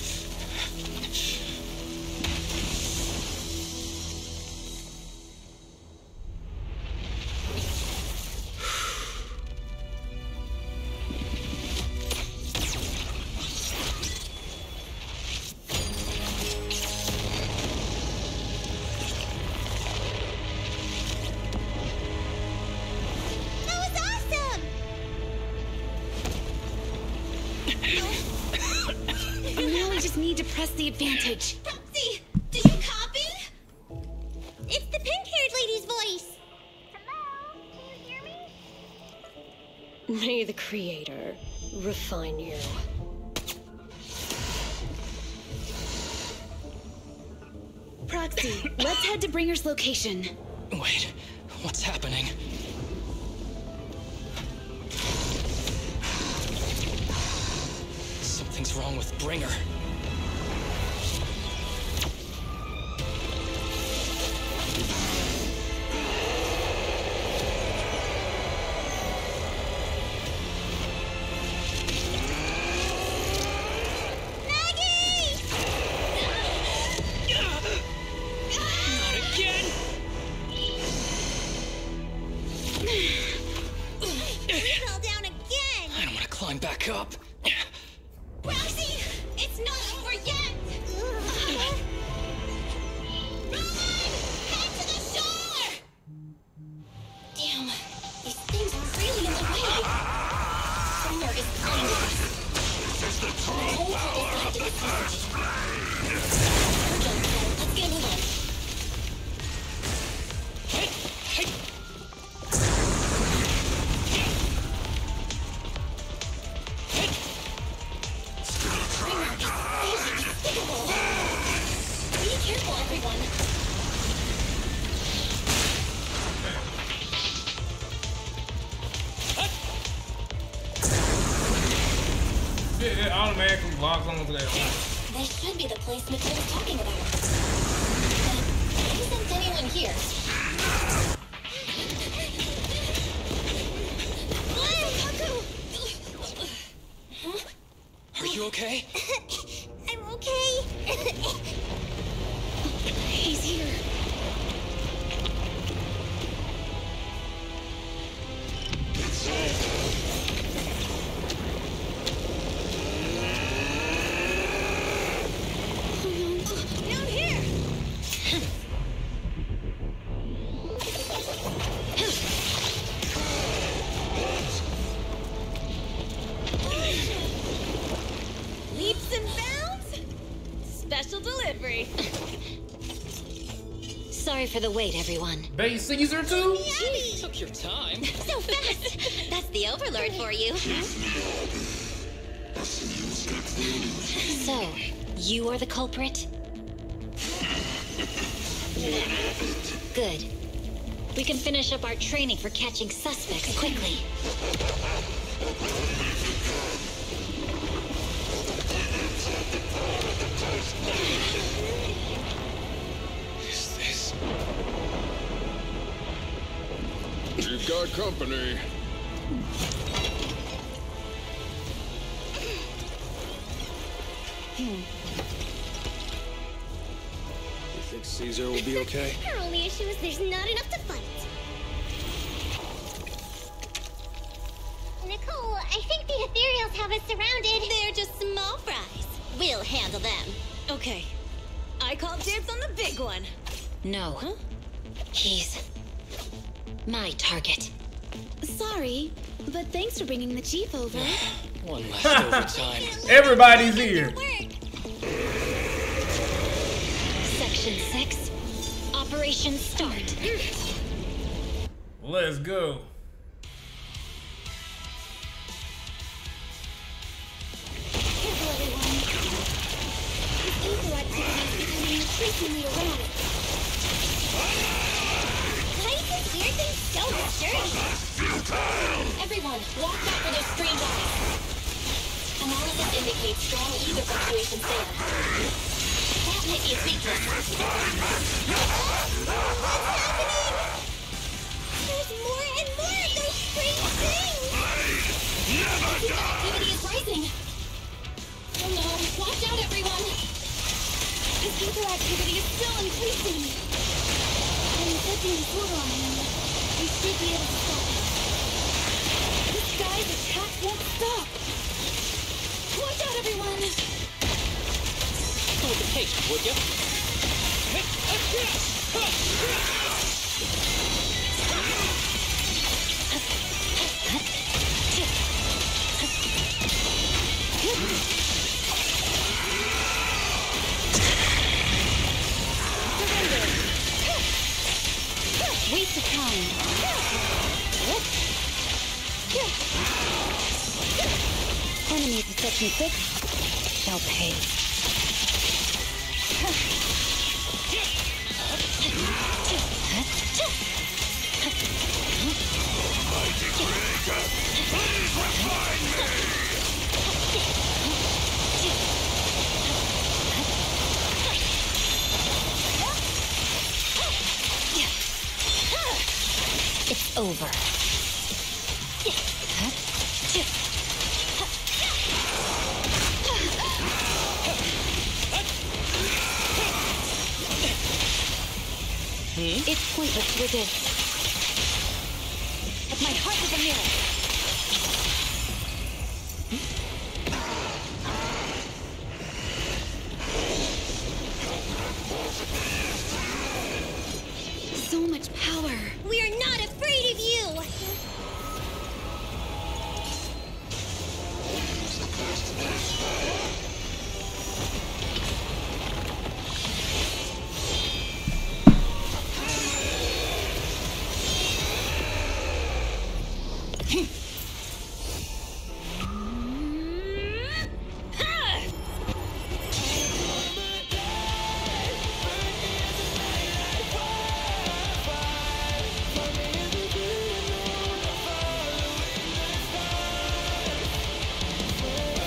Now we just need to press the advantage. Roxy, did you copy? It's the pink-haired lady's voice. Hello? Can you hear me? May the Creator refine you. Proxy, let's head to Bringer's location. Wait, what's happening? Something's wrong with Bringer. Climb back up. Roxy, it's not over yet! Roman, head to the shore! Damn, these things are really in the way. Bringer is behind us. This is the true power of the First Blade! Let's get moving. Be careful, everyone. It automatically locks onto that. This should be the place Nicole was talking about. But there isn't anyone here. You okay? I'm okay. He's here. Down here! Leaps and bounds? Special delivery. Sorry for the wait, everyone. Base Caesar too? Gee, took your time. So fast! That's the Overlord for you. So, you are the culprit? Good. We can finish up our training for catching suspects quickly. Is this? You've got company. You think Caesar will be okay? Our only issue is there's not enough to fight. Nicole, I think the ethereals have us surrounded. They're just small fries. We'll handle them. Okay. I call dibs on the big one. No. Huh? He's my target. Sorry, but thanks for bringing the chief over. One last overtime. Everybody's here. Section 6. Operation start. Let's go. Careful, everyone. This ether activity is becoming increasingly erratic. Why is this weird thing so disturbing? Everyone, watch out for those screen guys. Analysis indicates strong ether fluctuations there. That might be a weakness. What's happening? There's more and more of those strange things! Ether activity is rising. Oh no, watch out everyone. This ether activity is still increasing. I'm detecting disorder on him. We should be able to stop it. This guy's attack won't stop. Watch out, everyone! Hold the patient, would you? Waste of time. Enemies of Section 6 shall pay. It's over. It's pointless to resist. But my heart is a mirror. So much power. We're not afraid of you!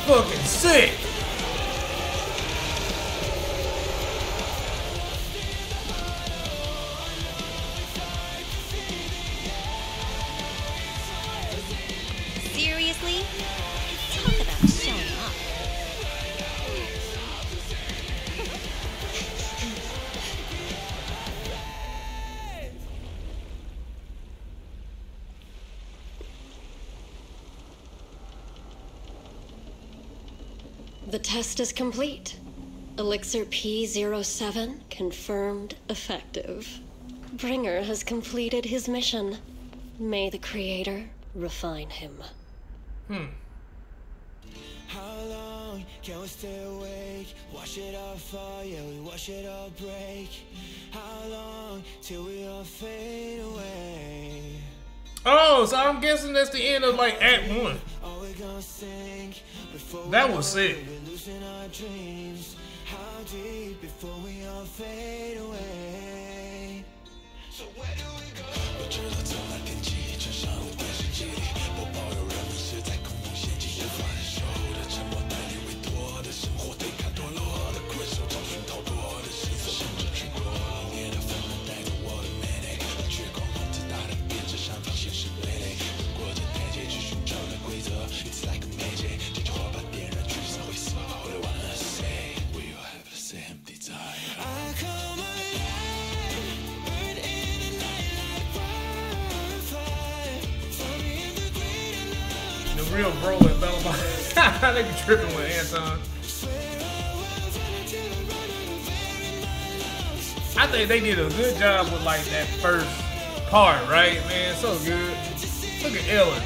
Fucking sick. Seriously? Talk about showing off. The test is complete. Elixir P07 confirmed effective. Bringer has completed his mission. May the Creator refine him. How long can we stay awake? Wash it all fall, yeah, we wash it all break. How long till we all fade away? Oh, so I'm guessing that's the end of like Act 1. That was sick. How deep before we all fade away? So where do we go? 我知道从那天起，穿上电视机里播报有人们是在空中掀起无法忍受的沉默，带你委托的生活，对抗堕落的困兽，找寻逃脱的时刻，甚至去过冷冽的风带着我的美丽，绝光光自大的编织上方现实傀儡，过着台阶去寻找的规则 ，It's like a magic， 这句话把点燃聚散灰色，What I wanna say， We all have the same desire。I come alive, burn in the night like wildfire, find me in the great unknown. The real bro at Bellamont. They be tripping with Anton. I think they did a good job with like that first part, right, man? So good. Look at Ellen.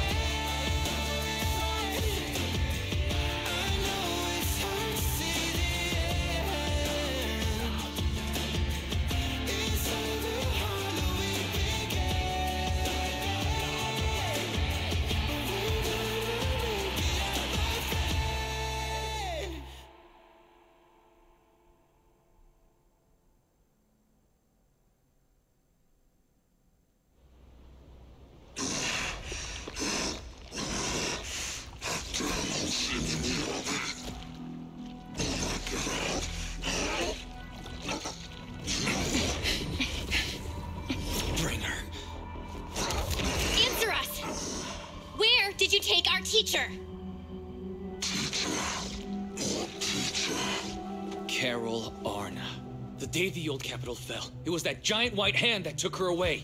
Answer us! Where did you take our teacher? Carol Arna. The day the old capital fell, it was that giant white hand that took her away.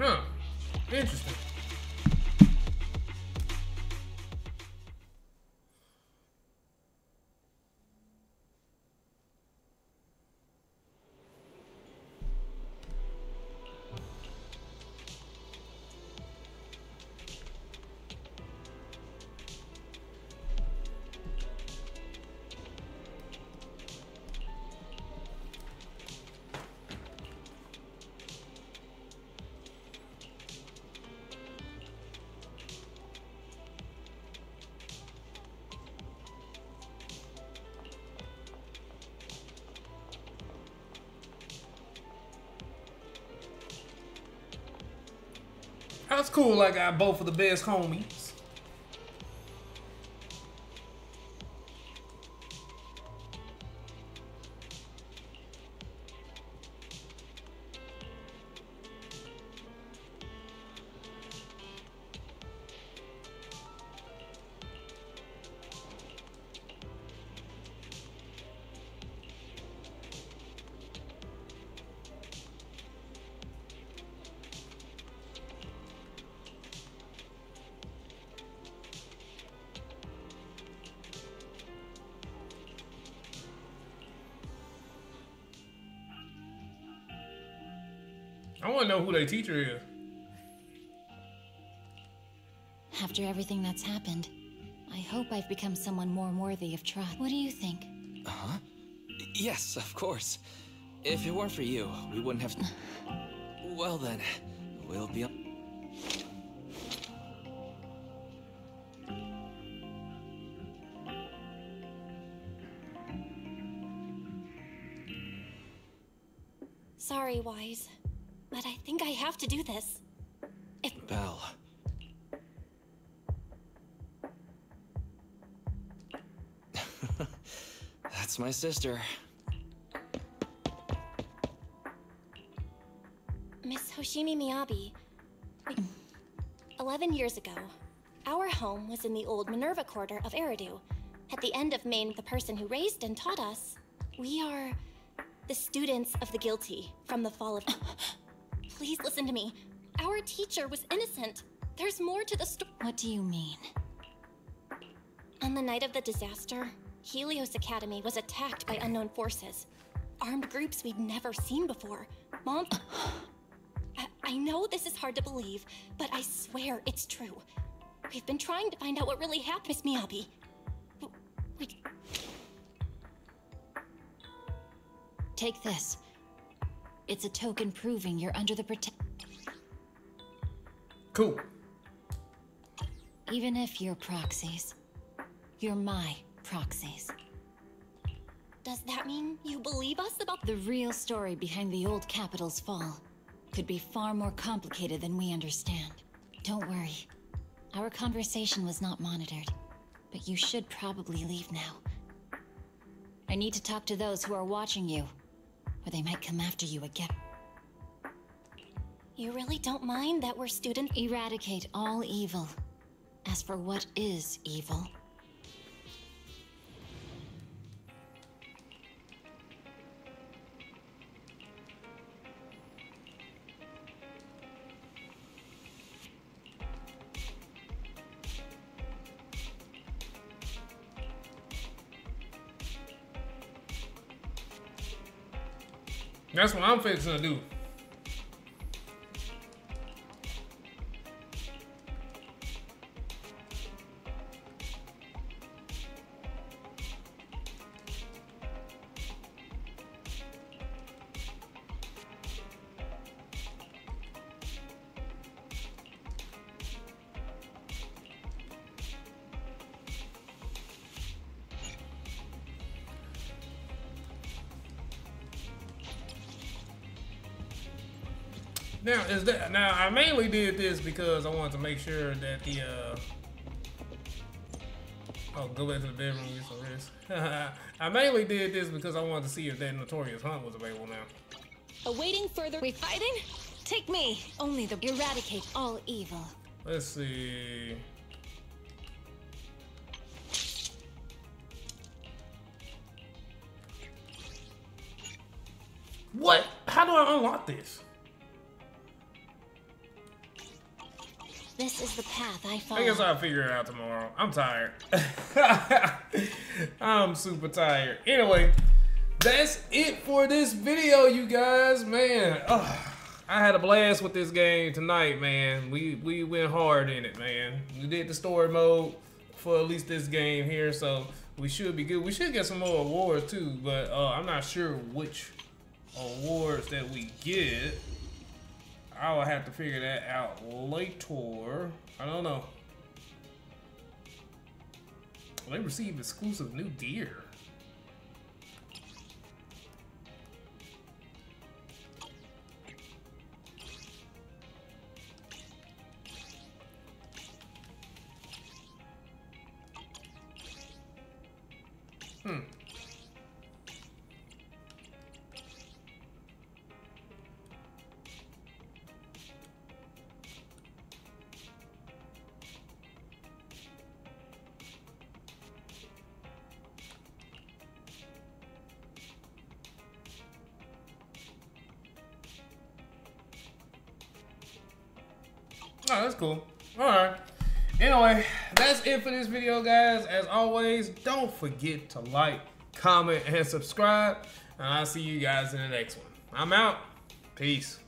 Huh. Interesting. That's cool. I got both of the best homies. I want to know who their teacher is. After everything that's happened, I hope I've become someone more worthy of trust. What do you think? Huh? Yes, of course. If it weren't for you, we wouldn't have... Well then, we'll be... sorry, Wise, but I think I have to do this. Belle. That's my sister. Miss Hoshimi Miyabi. 11 years ago, our home was in the old Minerva Quarter of Eridu. At the end of Maine, the person who raised and taught us, we are the students of the guilty from the fall of... Please listen to me. Our teacher was innocent. There's more to the story. What do you mean? On the night of the disaster, Helios Academy was attacked by unknown forces. Armed groups we'd never seen before. Mom... I know this is hard to believe, but I swear it's true. We've been trying to find out what really happened, Miss Miyabi. Take this. It's a token proving you're under the Cool. Even if you're proxies, you're my proxies. Does that mean you believe us about the real story behind the old capital's fall? Could be far more complicated than we understand. Don't worry. Our conversation was not monitored, but you should probably leave now. I need to talk to those who are watching you, or they might come after you again. You really don't mind that we're students? Eradicate all evil. As for what is evil, that's what I'm fixing to do. Now I mainly did this because I wanted to make sure that the go back to the bedroom and get some rest. I mainly did this because I wanted to see if that Notorious Hunt was available now. Awaiting further. We fighting? Take me. Only the eradicate all evil. Let's see. What? How do I unlock this? This is the path I follow. I guess I'll figure it out tomorrow. I'm tired. I'm super tired. Anyway, that's it for this video, you guys. Man, I had a blast with this game tonight, man. We went hard in it, man. We did the story mode for at least this game here, so we should be good. We should get some more awards too, but I'm not sure which awards that we get. I will have to figure that out later. I don't know. They received exclusive new gear. Oh, that's cool. Alright. Anyway, that's it for this video, guys. As always, don't forget to like, comment, and subscribe. And I'll see you guys in the next one. I'm out. Peace.